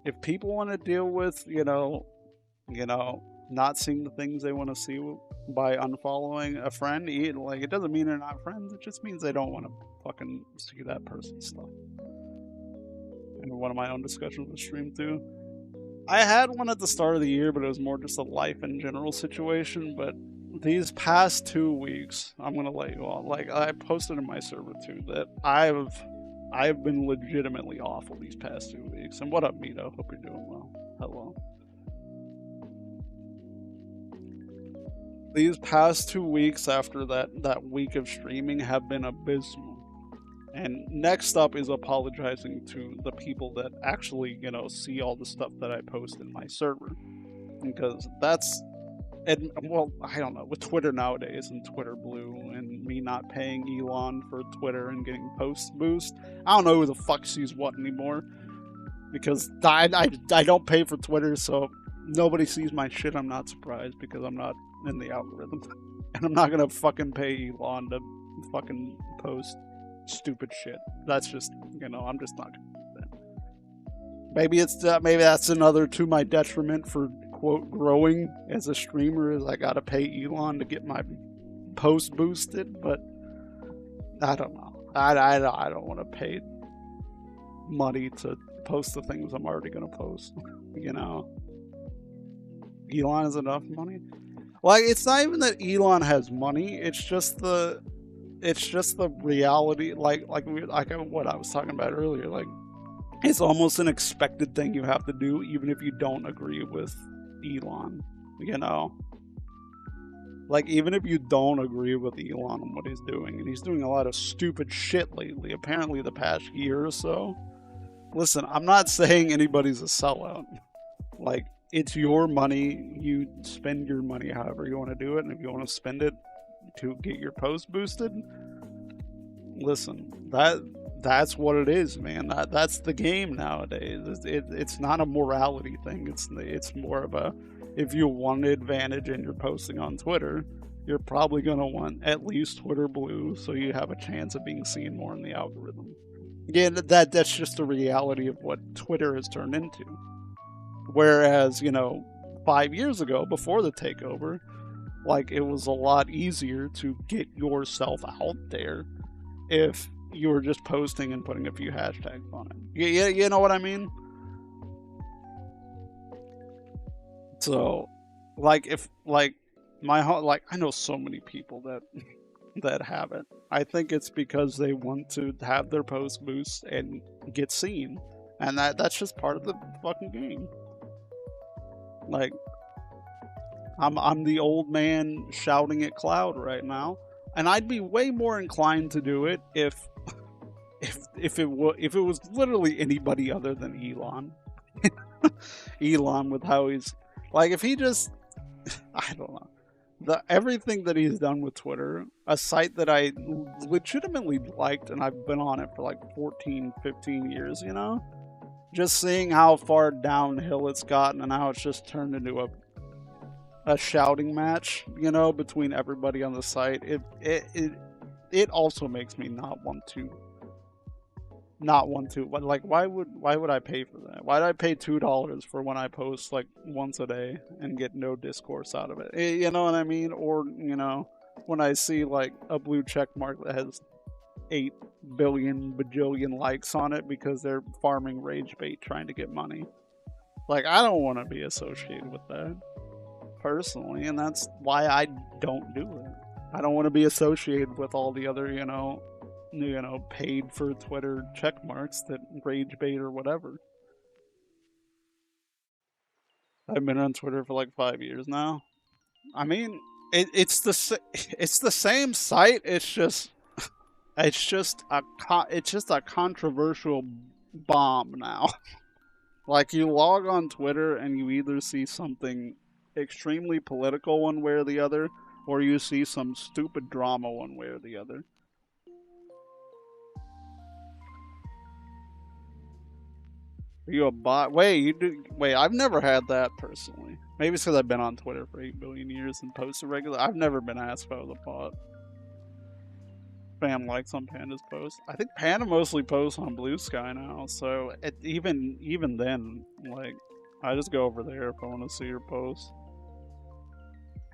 if people want to deal with, not seeing the things they want to see by unfollowing a friend, like it doesn't mean they're not friends. It just means they don't want to fucking see that person's stuff. And one of my own discussions with stream too. I had one at the start of the year, but it was more just a life in general situation. But these past 2 weeks, I'm gonna let you all. Like I posted in my server too that I've been legitimately awful these past 2 weeks. And what up, Mito? Hope you're doing well. Hello. These past 2 weeks after that week of streaming have been abysmal. And next up is apologizing to the people that actually, see all the stuff that I post in my server. Because that's, and well, I don't know, with Twitter nowadays and Twitter Blue and me not paying Elon for Twitter and getting post boost, I don't know who the fuck sees what anymore. Because I don't pay for Twitter, so nobody sees my shit. I'm not surprised because I'm not in the algorithm. And I'm not gonna fucking pay Elon to fucking post stupid shit. That's just, I'm just not gonna do that. Maybe that's another to my detriment for quote growing as a streamer, is I gotta pay Elon to get my post boosted, but I don't know. I don't want to pay money to post the things I'm already gonna post. Elon has enough money. Like, it's not even that Elon has money. It's just the reality. Like what I was talking about earlier. Like, it's almost an expected thing you have to do, even if you don't agree with Elon. Like, even if you don't agree with Elon and what he's doing, and he's doing a lot of stupid shit lately. Apparently, the past year or so. Listen, I'm not saying anybody's a sellout. Like, it's your money. You spend your money however you want to do it, and if you want to spend it to get your post boosted, listen, that's what it is, man. That's the game nowadays. It's not a morality thing. It's more of a, if you want an advantage and you're posting on Twitter, you're probably gonna want at least Twitter Blue, so you have a chance of being seen more in the algorithm. Yeah, that's just the reality of what Twitter has turned into. Whereas, 5 years ago, before the takeover, like, it was a lot easier to get yourself out there if you were just posting and putting a few hashtags on it. Yeah, you know what I mean? So, like, I know so many people that have it. I think it's because they want to have their post boost and get seen, and that's just part of the fucking game. Like, I'm the old man shouting at Cloud right now, and I'd be way more inclined to do it if it was literally anybody other than Elon. Elon, with how he's like, if he just, I don't know, everything that he's done with Twitter, a site that I legitimately liked, and I've been on it for like 14, 15 years, just seeing how far downhill it's gotten and how it's just turned into a shouting match, between everybody on the site. It also makes me not want to. But like, why would I pay for that? Why did I pay $2 for when I post like once a day and get no discourse out of it? You know what I mean? Or when I see like a blue check mark that has 8 billion bajillion likes on it because they're farming rage bait trying to get money. Like, I don't want to be associated with that personally, and that's why I don't do it. I don't want to be associated with all the other, paid for Twitter check marks that rage bait or whatever. I've been on Twitter for like 5 years now. I mean, it's the same site. It's just a controversial bomb now. Like, you log on Twitter and you either see something extremely political one way or the other, or you see some stupid drama one way or the other. Are you a bot? Wait, you do? Wait, I've never had that personally. Maybe it's because I've been on Twitter for 8 billion years and posted regular. I've never been asked if I was a bot. Spam likes on Panda's post. I think Panda mostly posts on Blue Sky now, so even then, like, I just go over there if I want to see your post.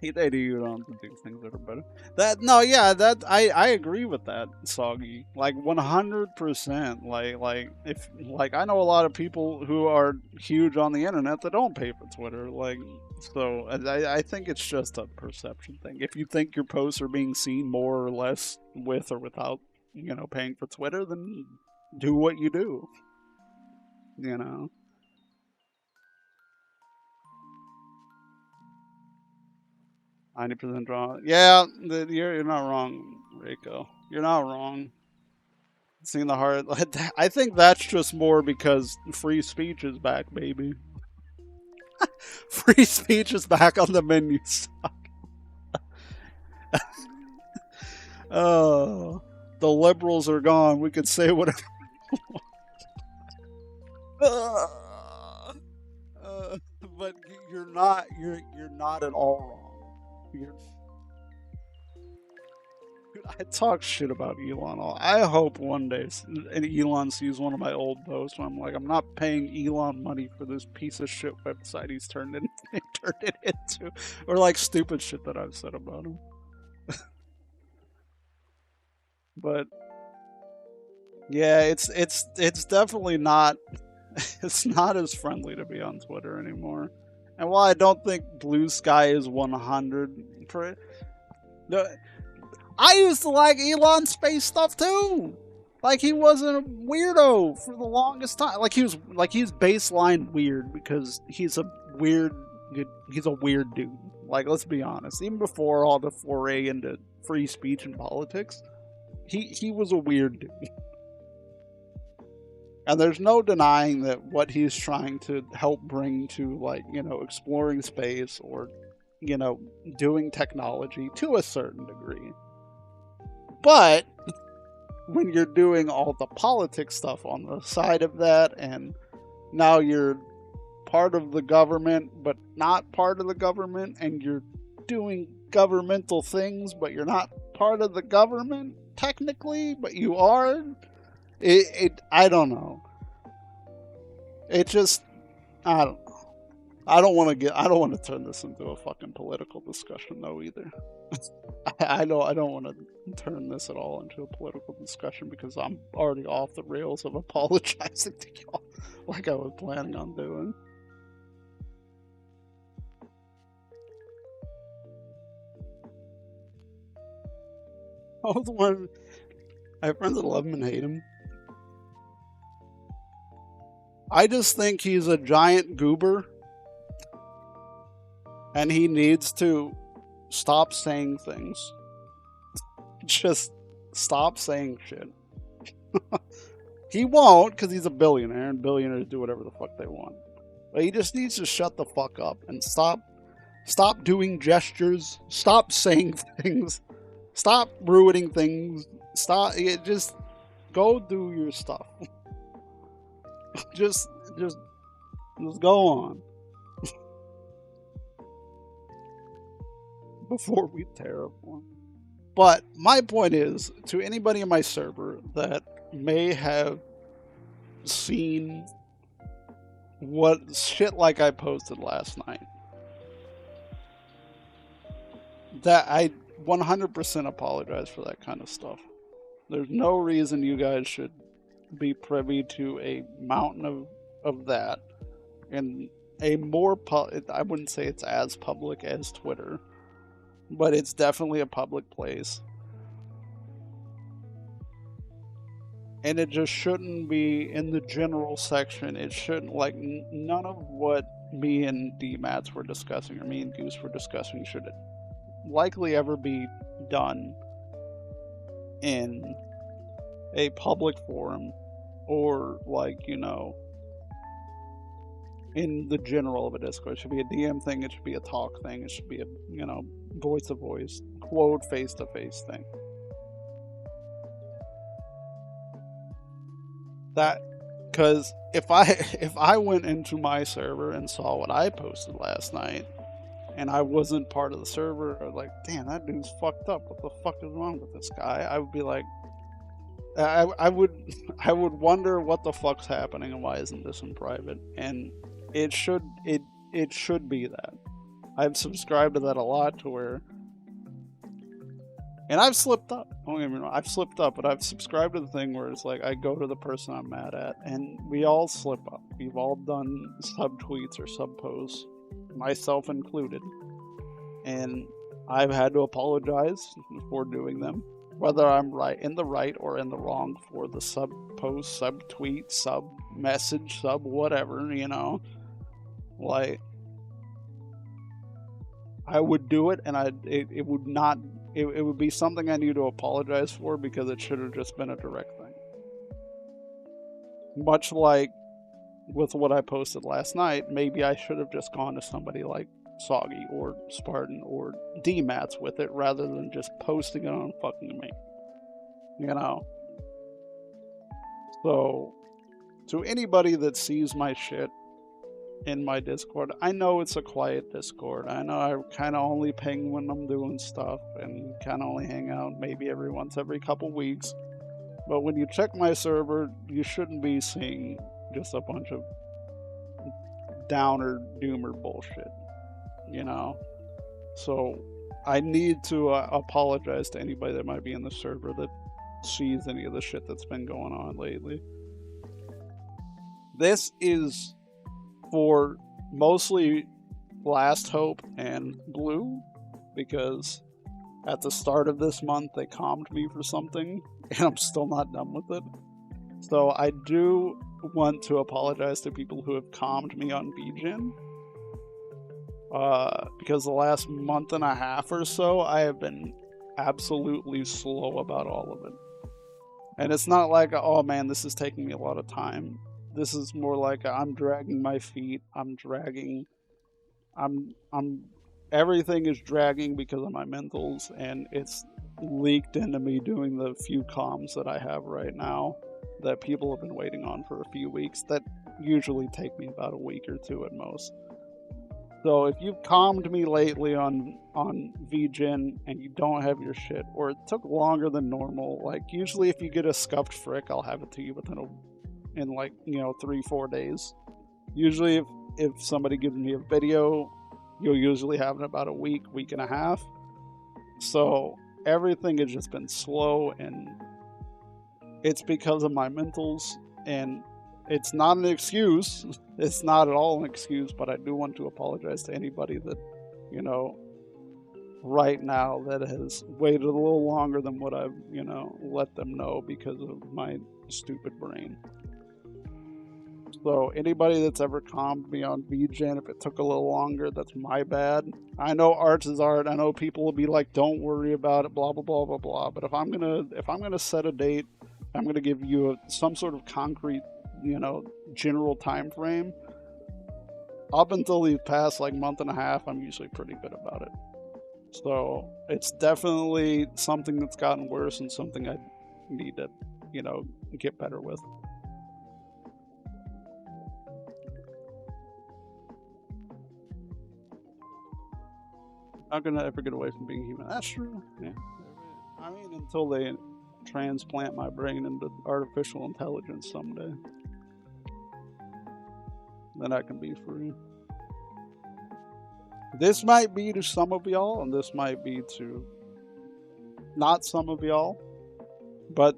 They do you don't have to do things that are better. That no, yeah, that I agree with that, Soggy. Like 100%. Like if like I know a lot of people who are huge on the internet that don't pay for Twitter. Like so, I think it's just a perception thing. If you think your posts are being seen more or less with or without, paying for Twitter, then do what you do. You know. 90% draw. Yeah, you're not wrong, Reiko. You're not wrong. Seeing the heart. I think that's just more because free speech is back, baby. Free speech is back on the menu. Oh, the liberals are gone. We could say whatever. But you're not. You're not at all wrong. I talk shit about Elon. I hope one day Elon sees one of my old posts and I'm like, I'm not paying Elon money for this piece of shit website he's turned it into, or like stupid shit that I've said about him. But yeah, it's definitely not. It's not as friendly to be on Twitter anymore. And while I don't think Blue Sky is 100 for I used to like Elon space stuff too. Like he wasn't a weirdo for the longest time. He's baseline weird because he's a weird dude. Like let's be honest. Even before all the foray into free speech and politics, he was a weird dude. And there's no denying that what he's trying to help bring to exploring space or doing technology to a certain degree. But when you're doing all the politics stuff on the side of that, and now you're part of the government, but not part of the government, and you're doing governmental things, but you're not part of the government, technically, but you are, I don't know. It just, I don't know. I don't want to turn this into a fucking political discussion though either. I don't want to turn this at all into a political discussion because I'm already off the rails of apologizing to y'all like I was planning on doing. I was one. I have friends that love him and hate him. I just think he's a giant goober and he needs to stop saying things. Just stop saying shit. He won't because he's a billionaire and billionaires do whatever the fuck they want. But he just needs to shut the fuck up and stop doing gestures, stop saying things, stop ruining things, just go do your stuff. just go on. Before we tear up one. But my point is, to anybody in my server that may have seen what shit like I posted last night, that I 100% apologize for that kind of stuff. There's no reason you guys should be privy to a mountain of that. And a more, I wouldn't say it's as public as Twitter, but it's definitely a public place. And it just shouldn't be in the general section. It shouldn't, none of what me and D-Mats were discussing, or me and Goose were discussing, should likely ever be done in a public forum or, in the general of a Discord. It should be a DM thing, it should be a talk thing, it should be a, voice to voice, quote, face to face thing. That, because if I went into my server and saw what I posted last night, and I wasn't part of the server, I was like, damn, that dude's fucked up. What the fuck is wrong with this guy? I would be like, I would I would wonder what the fuck's happening and why isn't this in private? And it should be that. I've subscribed to that a lot to where, and I've slipped up. Don't get me wrong, I've slipped up, but I've subscribed to the thing where it's like I go to the person I'm mad at, and we all slip up. We've all done sub tweets or sub posts, myself included, and I've had to apologize for doing them, whether I'm in the right or in the wrong for the sub post, sub tweet, sub message, sub whatever, you know, like I would do it, and it would not. It would be something I need to apologize for because it should have just been a direct thing. Much like with what I posted last night, maybe I should have just gone to somebody like Soggy or Spartan or DMats with it rather than just posting it on fucking me. You know? So, to anybody that sees my shit in my Discord, I know it's a quiet Discord. I know I kind of only ping when I'm doing stuff and kind of only hang out maybe every couple weeks. But when you check my server, you shouldn't be seeing just a bunch of downer, doomer bullshit, you know? So I need to apologize to anybody that might be in the server that sees any of the shit that's been going on lately. This is for mostly Last Hope and Blue, because at the start of this month they calmed me for something, and I'm still not done with it. So I do want to apologize to people who have calmed me on VGen, because the last month and a half or so I have been absolutely slow about all of it. And it's not like, oh man, this is taking me a lot of time. This is more like I'm dragging my feet. I'm everything is dragging because of my mentals, and it's leaked into me doing the few comms that I have right now that people have been waiting on for a few weeks, that usually take me about a week or two at most. So if you've calmed me lately on VGen and you don't have your shit, or it took longer than normal, like usually if you get a scuffed frick, I'll have it to you in like, 3-4 days. Usually if somebody gives me a video, you'll usually have it in about a week and a half. So everything has just been slow, and it's because of my mentals, and it's not an excuse. It's not at all an excuse, but I do want to apologize to anybody that, right now that has waited a little longer than what I've, let them know because of my stupid brain. So anybody that's ever calmed me on VGen, if it took a little longer, that's my bad. I know art is art. I know people will be like, "Don't worry about it," blah blah blah blah blah. But if I'm gonna set a date, I'm gonna give you some sort of concrete, general time frame. Up until these past month and a half, I'm usually pretty good about it. So it's definitely something that's gotten worse and something I need to, get better with. Not gonna ever get away from being human. That's true. Yeah. I mean, until they transplant my brain into artificial intelligence someday, then I can be free. This might be to some of y'all, and this might be to not some of y'all, but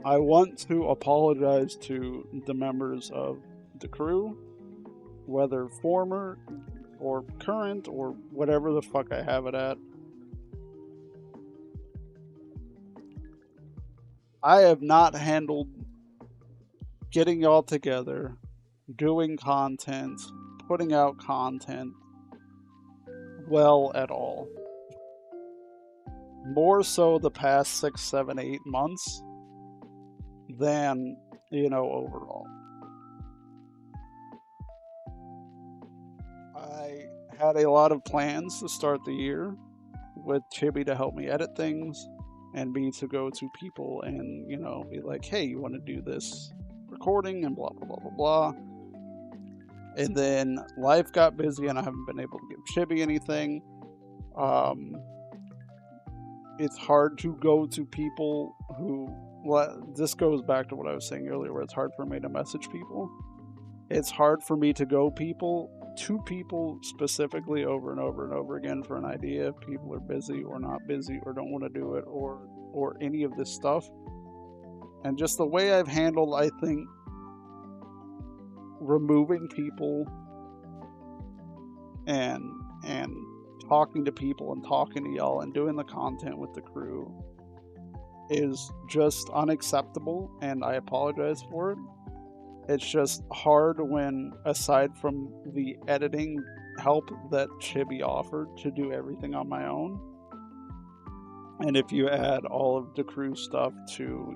I want to apologize to the members of the crew, whether former or current or whatever the fuck I have it at. I have not handled getting y'all together, doing content, putting out content well at all. More so the past 6, 7, 8 months than, overall. I had a lot of plans to start the year with Chibi to help me edit things, and me to go to people and, be like, hey, you want to do this? recording and blah, blah, blah, blah, blah. And then life got busy and I haven't been able to give Chibi anything. It's hard to go to people who, well, this goes back to what I was saying earlier, where it's hard for me to message people. It's hard for me to go to people specifically over and over and over again for an idea if people are busy or not busy or don't want to do it or any of this stuff. And just the way I've handled, I think, removing people and talking to people and talking to y'all and doing the content with the crew is just unacceptable, and I apologize for it. It's just hard when, aside from the editing help that Chibi offered, to do everything on my own. And if you add all of the crew stuff to,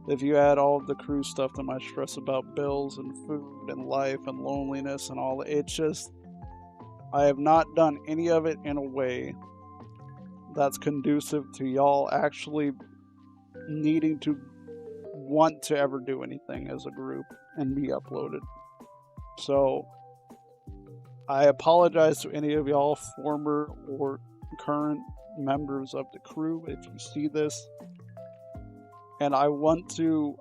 if you add all of the crew stuff to my stress about bills and food and life and loneliness and all, it's just, I have not done any of it in a way that's conducive to y'all actually needing to want to ever do anything as a group and be uploaded. So I apologize to any of y'all, former or current members of the crew, if you see this. And I want to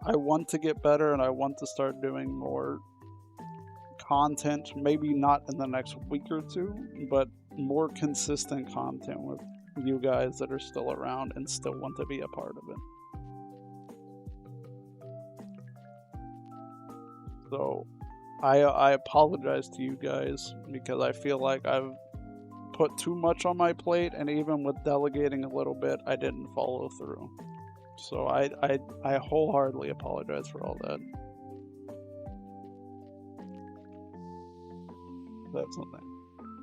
get better, and I want to start doing more content, maybe not in the next week or two, but more consistent content with you guys that are still around and still want to be a part of it. So I apologize to you guys because I feel like I've put too much on my plate, and even with delegating a little bit, I didn't follow through. So I wholeheartedly apologize for all that. That's nothing.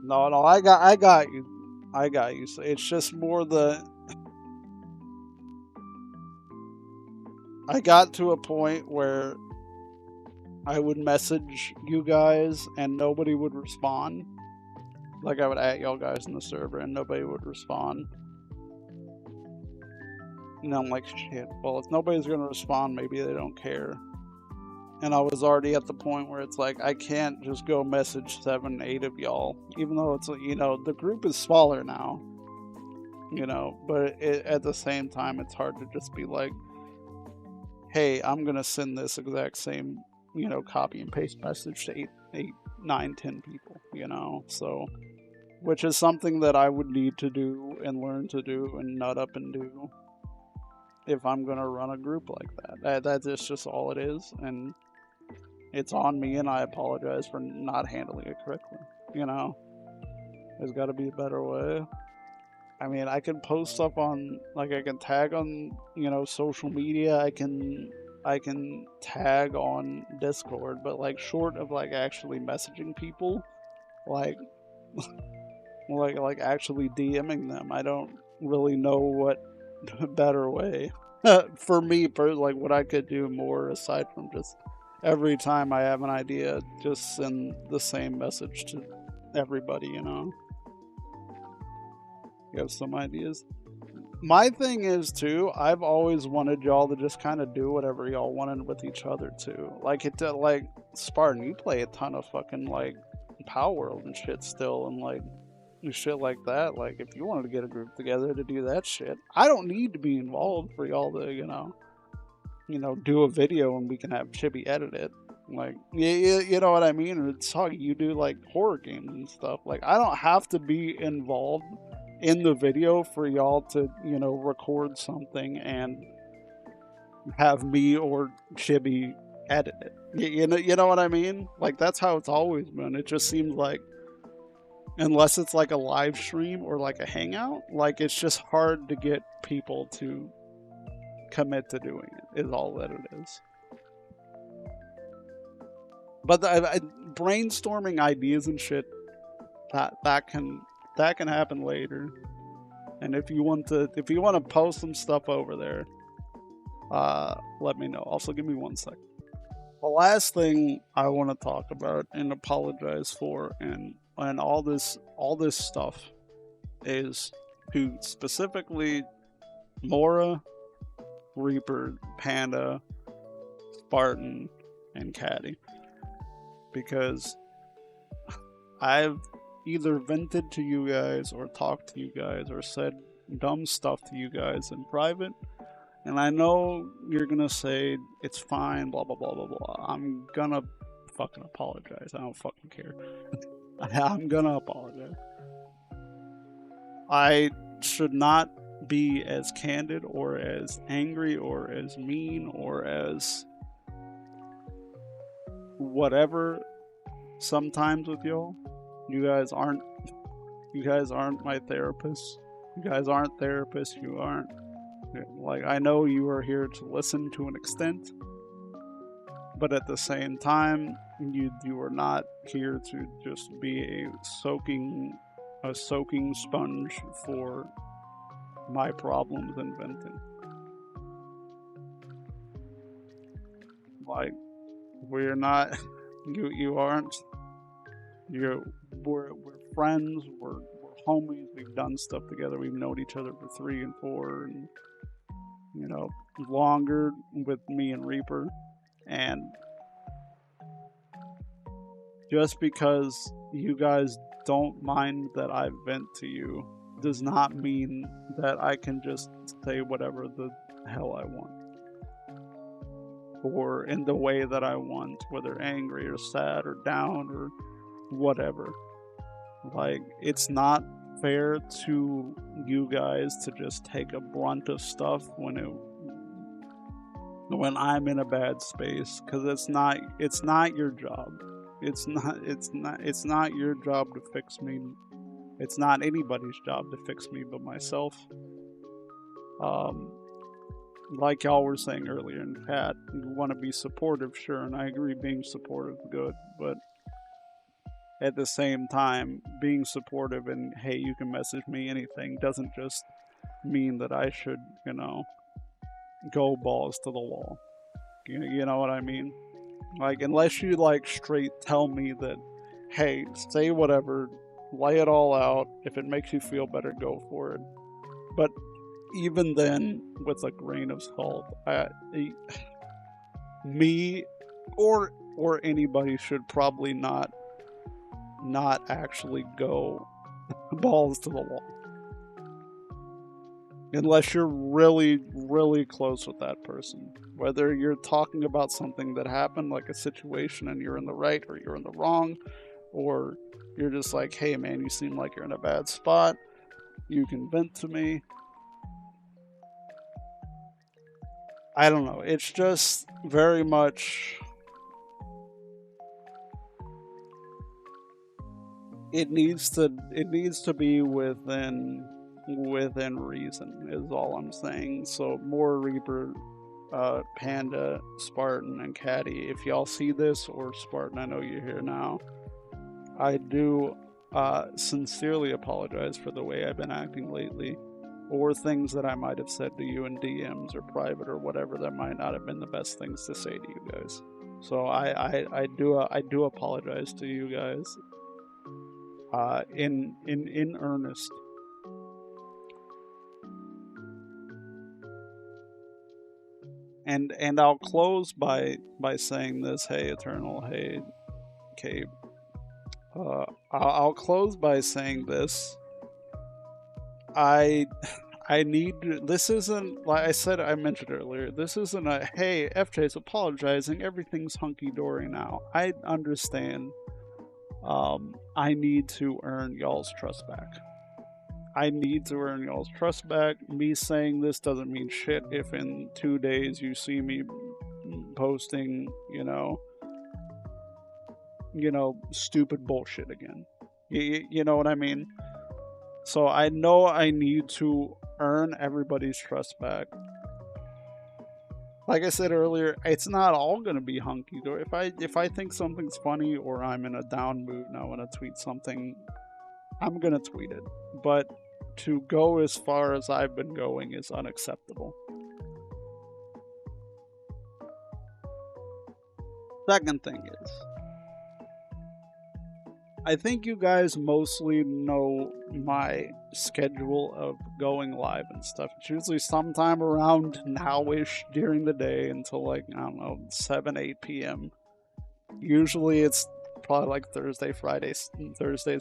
No, I got you. I got you. So it's just more I got to a point where I would message you guys and nobody would respond. Like, I would at y'all guys in the server and nobody would respond. And I'm like, shit, well, if nobody's going to respond, maybe they don't care. And I was already at the point where it's like, I can't just go message 7, 8 of y'all. Even though it's, the group is smaller now. But at the same time, it's hard to just be like, hey, I'm going to send this exact same, copy and paste message to 8, 9, 10 people, So, which is something that I would need to do and learn to do and nut up and do if I'm going to run a group like that. That's just all it is. And it's on me, and I apologize for not handling it correctly. There's got to be a better way. I mean, I can post stuff on, I can tag on, social media. I can tag on Discord, but short of actually messaging people, like actually DMing them, I don't really know what better way for me, what I could do more aside from just every time I have an idea, just send the same message to everybody. You have some ideas. My thing is too, I've always wanted y'all to just kind of do whatever y'all wanted with each other too. Spartan, you play a ton of fucking Power World and shit still, and shit like that. If you wanted to get a group together to do that shit, I don't need to be involved for y'all to, do a video and we can have Chibi edit it. You know what I mean? Or it's how you do horror games and stuff. I don't have to be involved in the video for y'all to, record something and have me or Chibi edit it. You know what I mean? That's how it's always been. It just seems like, unless it's a live stream or a hangout, it's just hard to get people to commit to doing it, is all that it is. But brainstorming ideas and shit, that can happen later. And if you want to post some stuff over there, let me know. Also, give me 1 second. The last thing I want to talk about and apologize for, and all this stuff, is to specifically Mora, Reaper, Panda, Spartan, and Caddy. Because I've either vented to you guys or talked to you guys or said dumb stuff to you guys in private. And I know you're gonna say it's fine, blah blah blah blah blah. I'm gonna fucking apologize. I don't fucking care. I'm gonna apologize. I should not be as candid or as angry or as mean or as whatever sometimes with y'all. You guys aren't my therapists. You guys aren't therapists. You aren't, like, I know you are here to listen to an extent, but at the same time, you are not here to just be a soaking sponge for my problems and venting. Like, we're not, you aren't, we're friends, we're homies, we've done stuff together, we've known each other for 3 and 4 and, you know, longer with me and Reaper. And just because you guys don't mind that I vent to you does not mean that I can just say whatever the hell I want. Or in the way that I want, whether angry or sad or down or whatever. Like, it's not fair to you guys to just take a brunt of stuff when I'm in a bad space, because it's not your job. It's not your job to fix me. It's not anybody's job to fix me but myself. Like y'all were saying earlier in chat, you want to be supportive, sure, and I agree, being supportive is good, but at the same time, being supportive and, hey, you can message me anything, doesn't just mean that I should, go balls to the wall. You know what I mean? Like, unless you, like, straight tell me that, hey, say whatever, lay it all out, if it makes you feel better, go for it. But even then, with a grain of salt, me or anybody should probably not actually go balls to the wall. Unless you're really, really close with that person. Whether you're talking about something that happened, like a situation, and you're in the right or you're in the wrong, or you're just like, hey man, you seem like you're in a bad spot, you can vent to me. I don't know. It's just very much, it needs to be within reason, is all I'm saying. So more Reaper, Panda, Spartan, and Caddy, if y'all see this, or Spartan, I know you're here now, I do sincerely apologize for the way I've been acting lately, or things that I might have said to you in DMs or private or whatever that might not have been the best things to say to you guys. So I do apologize to you guys in earnest. And I'll close by saying this. Hey Eternal, hey Cabe. I'll close by saying this. I need to, this isn't, like I mentioned earlier, this isn't a, hey, FJ's apologizing, everything's hunky-dory now. I understand. I need to earn y'all's trust back. I need to earn y'all's trust back. Me saying this doesn't mean shit if in 2 days you see me posting, stupid bullshit again. You know what I mean? So I know I need to earn everybody's trust back. Like I said earlier, it's not all gonna be hunky dory. If I think something's funny or I'm in a down mood and I want to tweet something, I'm gonna tweet it. But to go as far as I've been going is unacceptable. Second thing is, I think you guys mostly know my schedule of going live and stuff. It's usually sometime around now-ish during the day until like, I don't know, 7, 8 p.m. Usually it's probably like Thursdays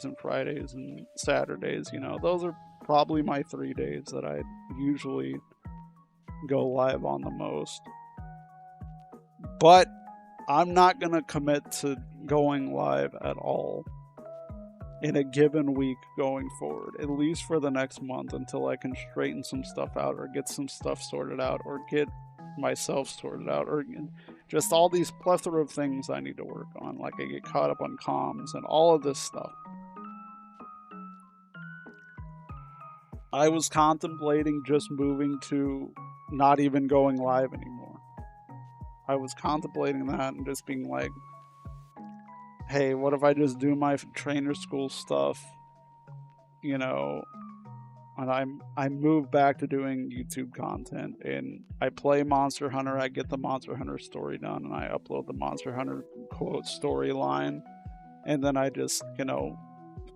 and Fridays and Saturdays, you know. Those are probably my 3 days that I usually go live on the most. But I'm not going to commit to going live at all in a given week going forward, at least for the next month, until I can straighten some stuff out or get some stuff sorted out or get myself sorted out, or just all these plethora of things I need to work on. Like I get caught up on comms and all of this stuff. I was contemplating just moving to not even going live anymore. I was contemplating that and just being like, hey, what if I just do my trainer school stuff, you know, and I move back to doing YouTube content, and I play Monster Hunter, I get the Monster Hunter story done, and I upload the Monster Hunter quote storyline, and then I just, you know,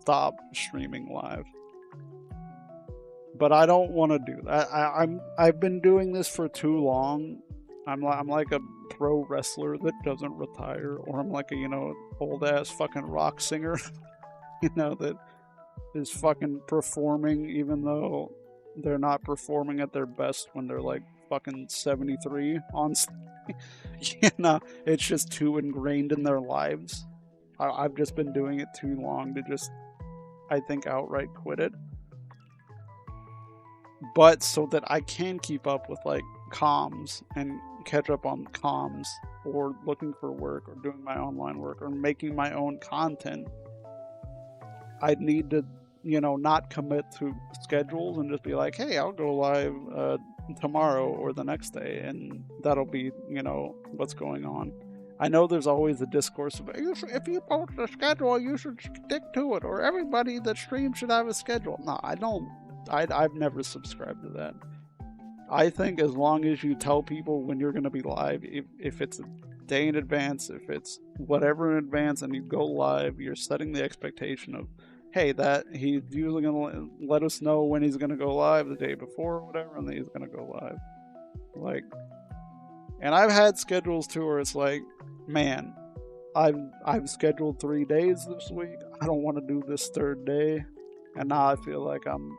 stop streaming live. But I don't want to do that. I've been doing this for too long. I'm like a pro wrestler that doesn't retire, or I'm like a, you know, old ass fucking rock singer, you know, that is fucking performing even though they're not performing at their best when they're like fucking 73 on stage. You know, it's just too ingrained in their lives. I've just been doing it too long to just, I think, outright quit it. But so that I can keep up with like comms and catch up on comms, or looking for work, or doing my online work, or making my own content, I'd need to, you know, not commit to schedules and just be like, hey, I'll go live tomorrow or the next day, and that'll be, you know, what's going on. I know there's always a discourse of, if you post a schedule, you should stick to it, or everybody that streams should have a schedule. No, I don't. I've never subscribed to that. I think as long as you tell people when you're going to be live, if it's a day in advance, if it's whatever in advance, and you go live, you're setting the expectation of, hey, that he's usually going to let us know when he's going to go live the day before or whatever, and then he's going to go live. Like, and I've had schedules too where it's like, man, I've scheduled 3 days this week. I don't want to do this third day, and now I feel like I'm,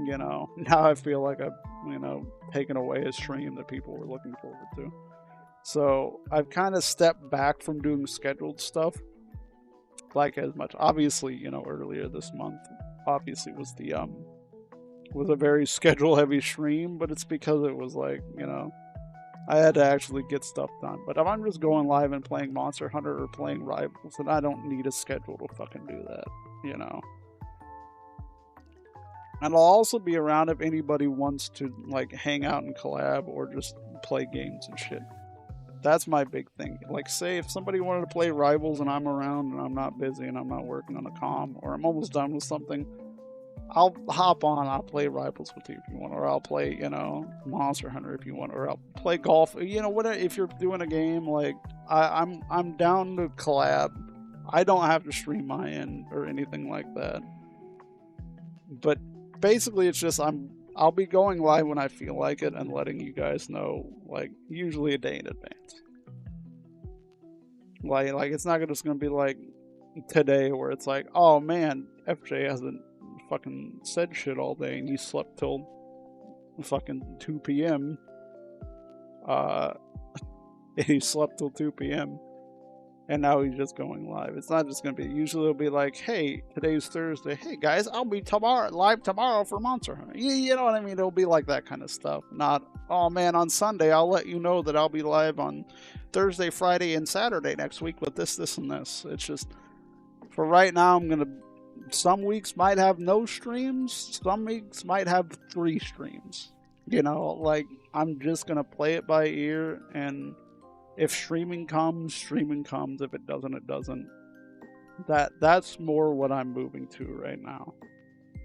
you know, I've, you know, taken away a stream that people were looking forward to. So I've kind of stepped back from doing scheduled stuff like as much. Obviously, you know, earlier this month, obviously was a very schedule heavy stream, but it's because it was like, you know, I had to actually get stuff done. But if I'm just going live and playing Monster Hunter or playing Rivals, then I don't need a schedule to fucking do that, you know. And I'll also be around if anybody wants to like hang out and collab or just play games and shit. That's my big thing. Like, say if somebody wanted to play Rivals and I'm around and I'm not busy and I'm not working on a comm, or I'm almost done with something, I'll hop on, I'll play Rivals with you if you want, or I'll play, you know, Monster Hunter if you want, or I'll play golf. You know, whatever. If you're doing a game, like I'm down to collab. I don't have to stream my end or anything like that. But basically, it's just I'll be going live when I feel like it and letting you guys know, like, usually a day in advance. Like it's not just gonna be like today where it's like, oh man, FJ hasn't fucking said shit all day and he slept till fucking 2 p.m. He slept till 2 p.m. and now he's just going live. It's not just gonna be. Usually it'll be like, hey, today's Thursday. Hey guys, I'll be live tomorrow for Monster Hunter. You know what I mean? It'll be like that kind of stuff. Not, oh man, on Sunday I'll let you know that I'll be live on Thursday, Friday, and Saturday next week with this, and this. It's just, for right now, some weeks might have no streams. Some weeks might have 3 streams. You know, like, I'm just gonna play it by ear, and if streaming comes, streaming comes. If it doesn't, it doesn't. That's more what I'm moving to right now.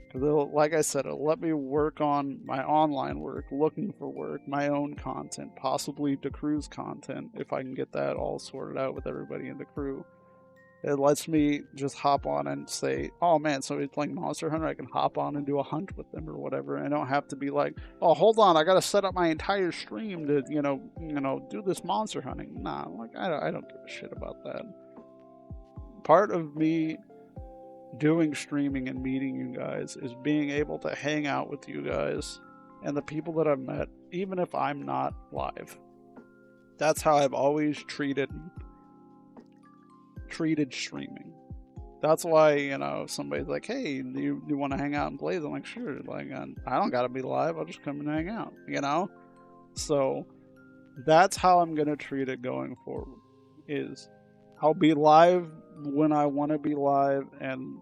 Because, like I said, it'll let me work on my online work, looking for work, my own content, possibly the crew's content, if I can get that all sorted out with everybody in the crew. It lets me just hop on and say, oh man, somebody's playing Monster Hunter, I can hop on and do a hunt with them or whatever. I don't have to be like, oh, hold on, I gotta set up my entire stream to, do this monster hunting. Nah, like I don't give a shit about that. Part of me doing streaming and meeting you guys is being able to hang out with you guys and the people that I've met, even if I'm not live. That's how I've always treated streaming. That's why, if somebody's like, hey, do you want to hang out and play? I'm like, sure. Like, I don't gotta be live. I'll just come and hang out, So that's how I'm gonna treat it going forward. Is I'll be live when I want to be live, and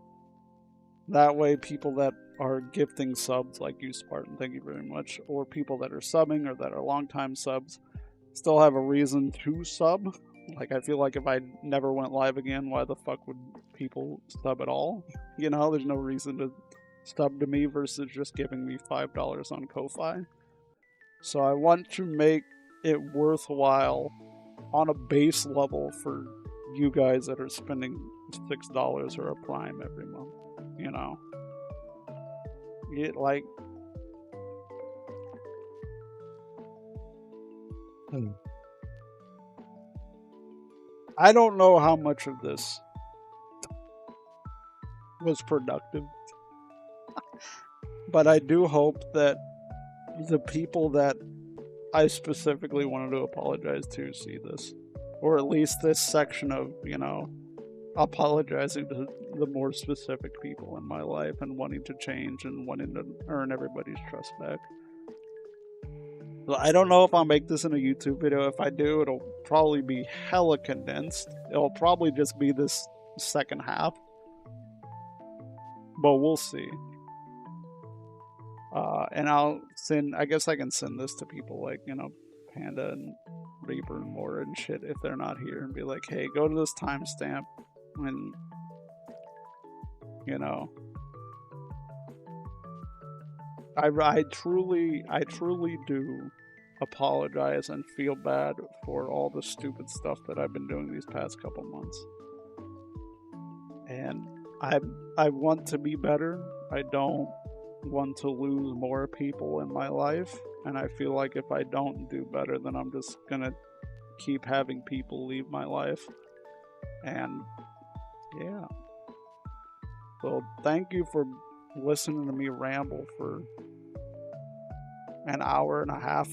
that way people that are gifting subs, like you, Spartan, thank you very much, or people that are subbing or that are longtime subs, still have a reason to sub. Like, I feel like if I never went live again, why the fuck would people sub at all? There's no reason to sub to me versus just giving me $5 on Ko-Fi. So I want to make it worthwhile on a base level for you guys that are spending $6 or a Prime every month. It like... I don't know how much of this was productive, but I do hope that the people that I specifically wanted to apologize to see this, or at least this section of, apologizing to the more specific people in my life and wanting to change and wanting to earn everybody's trust back. I don't know if I'll make this in a YouTube video. If I do, it'll probably be hella condensed. It'll probably just be this second half. But we'll see. And I guess I can send this to people like, Panda and Reaper and Mora and shit if they're not here, and be like, hey, go to this timestamp and, I truly do apologize and feel bad for all the stupid stuff that I've been doing these past couple months. And I want to be better. I don't want to lose more people in my life. And I feel like if I don't do better, then I'm just gonna keep having people leave my life. And yeah. So thank you for listening to me ramble for an hour and a half.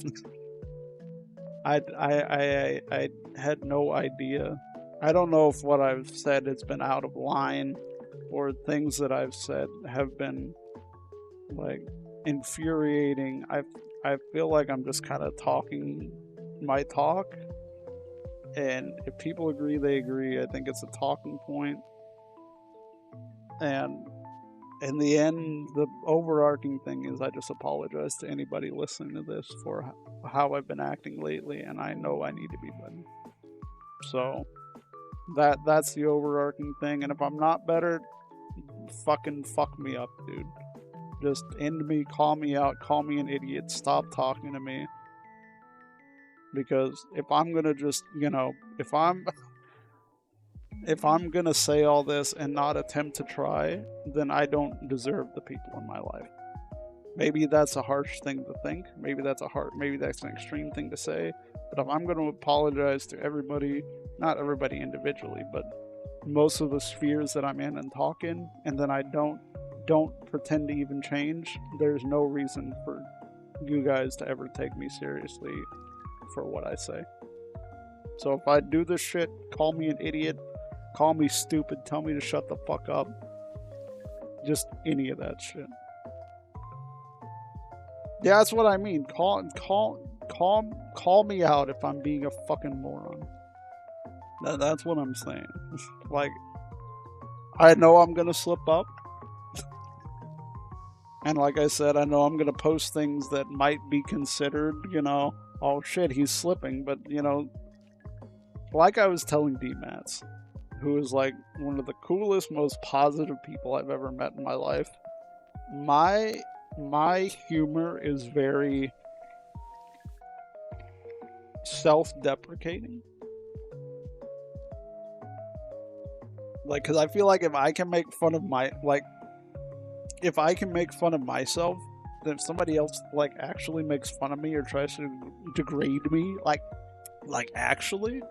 I had no idea. I don't know if what I've said has been out of line, or things that I've said have been like infuriating. I feel like I'm just kind of talking my talk, and if people agree, they agree. I think it's a talking point. And in the end, the overarching thing is I just apologize to anybody listening to this for how I've been acting lately, and I know I need to be better. So that's the overarching thing, and if I'm not better, fucking fuck me up, dude. Just end me, call me out, call me an idiot, stop talking to me. Because if I'm gonna just, if I'm gonna say all this and not attempt to try, then I don't deserve the people in my life. Maybe that's a harsh thing to think. Maybe that's an extreme thing to say. But if I'm gonna apologize to everybody, not everybody individually, but most of the spheres that I'm in and talk in, and then I don't pretend to even change, there's no reason for you guys to ever take me seriously for what I say. So if I do this shit, call me an idiot, call me stupid, tell me to shut the fuck up. Just any of that shit. Yeah, that's what I mean. Call me out if I'm being a fucking moron. That's what I'm saying. Like, I know I'm gonna slip up. And like I said, I know I'm gonna post things that might be considered, oh shit, he's slipping. But, like I was telling D-Mats, who is like one of the coolest, most positive people I've ever met in my life, my humor is very self-deprecating. Like, because I feel like if I can make fun of if I can make fun of myself, then if somebody else like actually makes fun of me or tries to degrade me, like actually,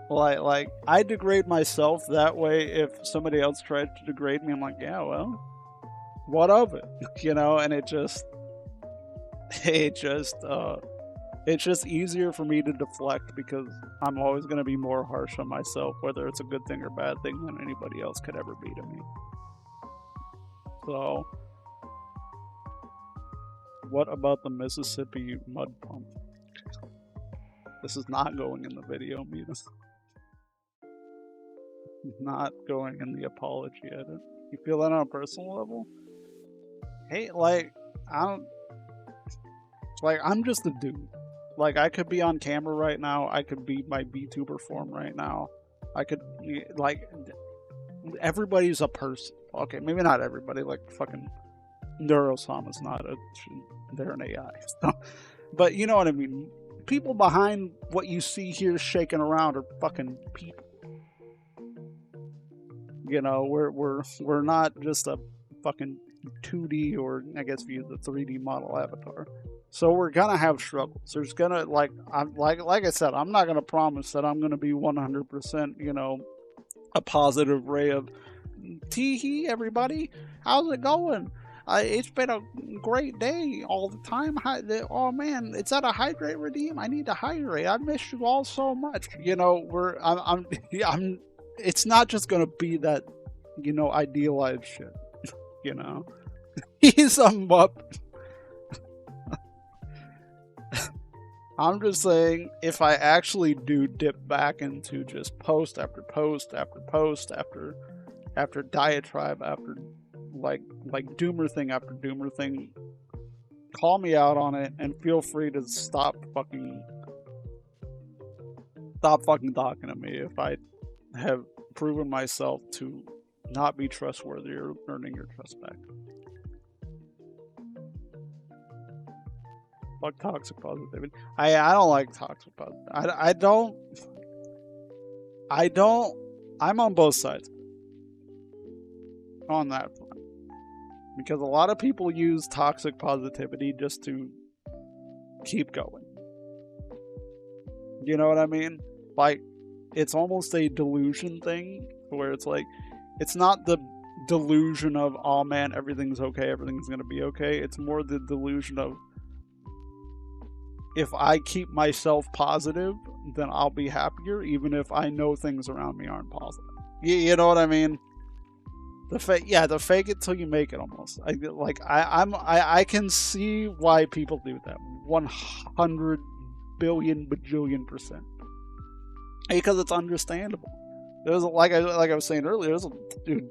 like I degrade myself that way. If somebody else tries to degrade me, I'm like, yeah, well, what of it, you know? And it just it's just easier for me to deflect because I'm always going to be more harsh on myself, whether it's a good thing or bad thing, than anybody else could ever be to me. So, what about the Mississippi mud pump? This is not going in the video, Midas. Not going in the apology edit. You feel that on a personal level? Hey, like, I'm just a dude. Like, I could be on camera right now. I could be my VTuber form right now. I could, like, everybody's a person. Okay, maybe not everybody. Like, fucking Neurosama's not a, they're an AI. So, but you know what I mean. People behind what you see here shaking around are fucking people. You know, we're not just a fucking 2D, or I guess if you use the 3D model avatar. So we're gonna have struggles. There's gonna like I said, I'm not gonna promise that I'm gonna be 100%, you know, a positive ray of tee hee everybody. How's it going? It's been a great day all the time. Oh man, it's at a hydrate redeem. I need to hydrate. I miss you all so much. You know, I'm. It's not just gonna be that, you know, idealized shit. You know, he's a mup. I'm just saying, if I actually do dip back into just post after post after post after diatribe after like doomer thing after doomer thing, call me out on it and feel free to stop fucking talking to me if I have proven myself to not be trustworthy or earning your trust back. Fuck toxic positivity. I don't like toxic positivity. I don't. I'm on both sides on that front, because a lot of people use toxic positivity just to keep going. You know what I mean? Like, it's almost a delusion thing where it's like, it's not the delusion of, oh man, everything's okay, everything's gonna be okay. It's more the delusion of, if I keep myself positive, then I'll be happier, even if I know things around me aren't positive. You know what I mean? The fake it till you make it, almost. I can see why people do that. 100 billion bajillion %. Because it's understandable. There's like I was saying earlier, dude,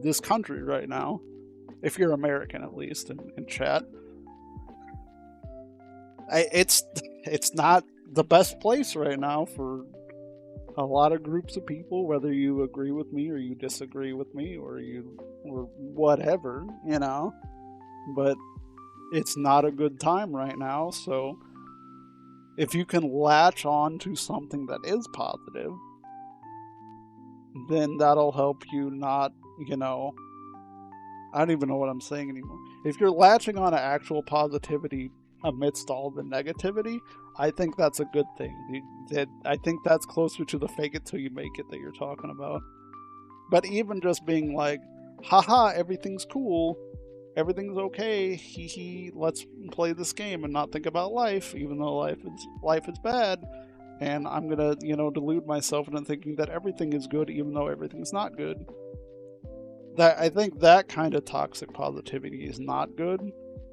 this country right now, if you're American at least in chat, it's not the best place right now for a lot of groups of people, whether you agree with me or you disagree with me or whatever, you know. But it's not a good time right now, so if you can latch on to something that is positive, then that'll help you not, you know, I don't even know what I'm saying anymore. If you're latching on to actual positivity amidst all the negativity, I think that's a good thing. I think that's closer to the fake it till you make it that you're talking about. But even just being like, haha, everything's cool, everything's okay, hee hee, let's play this game and not think about life, even though life is bad, and I'm gonna, you know, delude myself into thinking that everything is good even though everything's not good. I think that kind of toxic positivity is not good,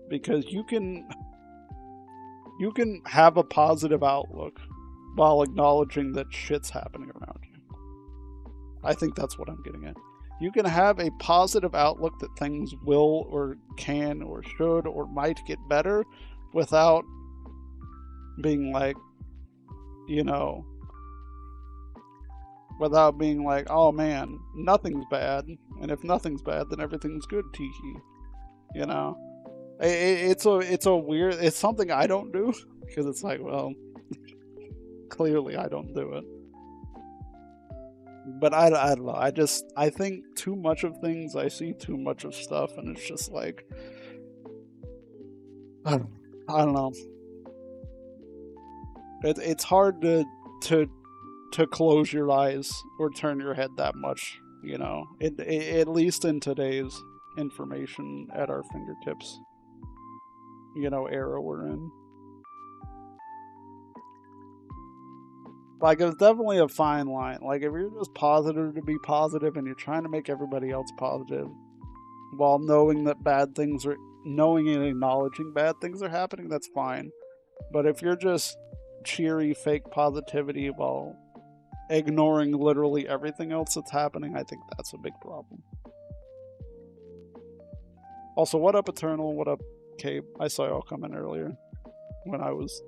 because you can have a positive outlook while acknowledging that shit's happening around you. I think that's what I'm getting at. You can have a positive outlook that things will or can or should or might get better without being like, you know, without being like, oh man, nothing's bad, and if nothing's bad, then everything's good, teehee. You know? It's something I don't do, because it's like, well, clearly I don't do it. But I don't know. I think too much of things. I see too much of stuff, and it's just like I don't know. It's hard to to close your eyes or turn your head that much. You know, at least in today's information at our fingertips. You know, era we're in. Like, it's definitely a fine line. Like, if you're just positive to be positive and you're trying to make everybody else positive while knowing that bad things are, knowing and acknowledging bad things are happening, that's fine. But if you're just cheery, fake positivity while ignoring literally everything else that's happening, I think that's a big problem. Also, what up, Eternal? What up, Cape? I saw y'all come in earlier when I was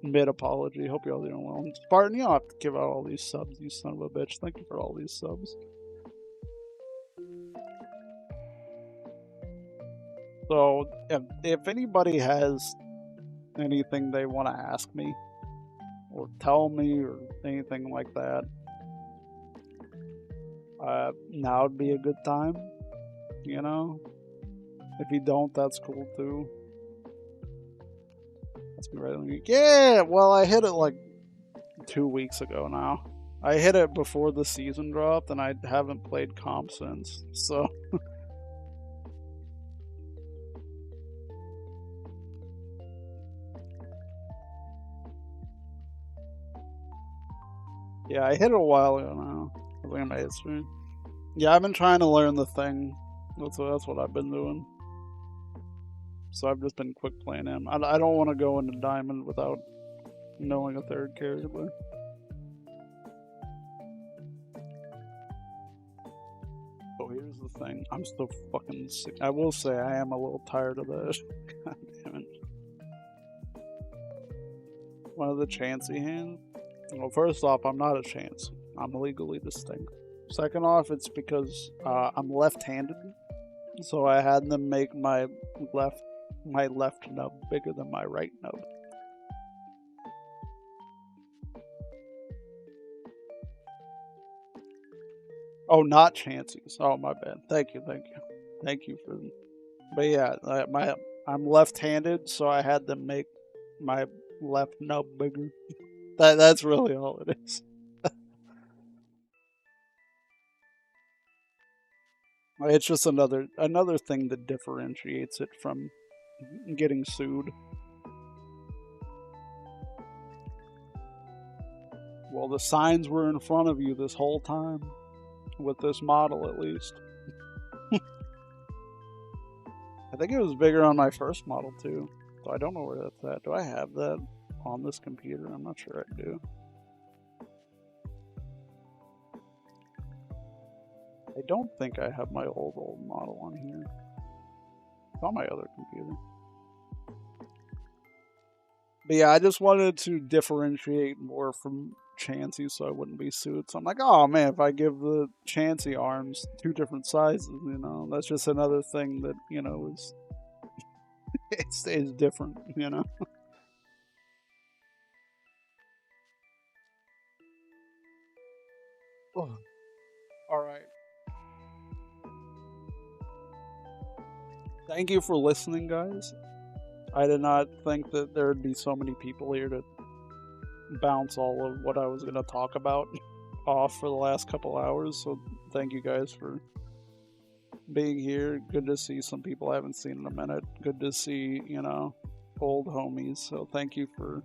mid apology. Hope y'all doing well. Spartan, you don't have to give out all these subs, you son of a bitch. Thank you for all these subs. So, if anybody has anything they want to ask me or tell me or anything like that, now would be a good time. You know, if you don't, that's cool too. That's me right. Yeah, well, I hit it like 2 weeks ago now. I hit it before the season dropped, and I haven't played comp since. So. Yeah, I hit it a while ago now. I think I made history. Yeah, I've been trying to learn the thing. That's what I've been doing. So I've just been quick playing him. I don't want to go into Diamond without knowing a third character. Oh, here's the thing. I'm still fucking sick. I will say I am a little tired of this. God damn it. One of the chancy hands? Well, first off, I'm not a chance. I'm legally distinct. Second off, it's because I'm left-handed, so I had them make my left nub bigger than my right nub. Oh, not chancies. Oh, my bad. Thank you. Thank you for. But yeah, I'm left-handed, so I had them make my left nub bigger. That's really all it is. It's just another thing that differentiates it from getting sued. Well, the signs were in front of you this whole time, with this model at least. I think it was bigger on my first model too, so I don't know where that's at. Do I have that on this computer? I'm not sure I do. I don't think I have my old model on here. It's on my other computer. But yeah, I just wanted to differentiate more from Chansey so I wouldn't be sued. So I'm like, oh man, if I give the Chansey arms two different sizes, you know, that's just another thing that, you know, is it stays different, you know. All right. Thank you for listening, guys. I did not think that there would be so many people here to bounce all of what I was going to talk about off for the last couple hours. So thank you guys for being here. Good to see some people I haven't seen in a minute. Good to see, you know, old homies. So thank you for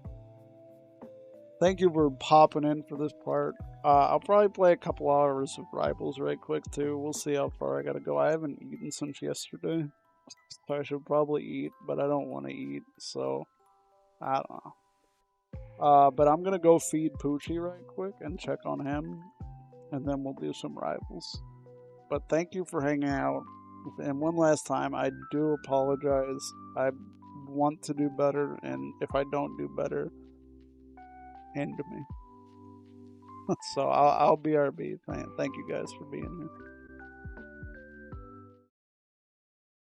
popping in for this part. I'll probably play a couple hours of Rivals right quick too. We'll see how far I gotta go. I haven't eaten since yesterday, so I should probably eat, but I don't want to eat, so I don't know. But I'm gonna go feed Poochie right quick and check on him, and then we'll do some Rivals. But thank you for hanging out. And one last time, I do apologize. I want to do better, and if I don't do better, end me. So I'll BRB. Thank you guys for being here.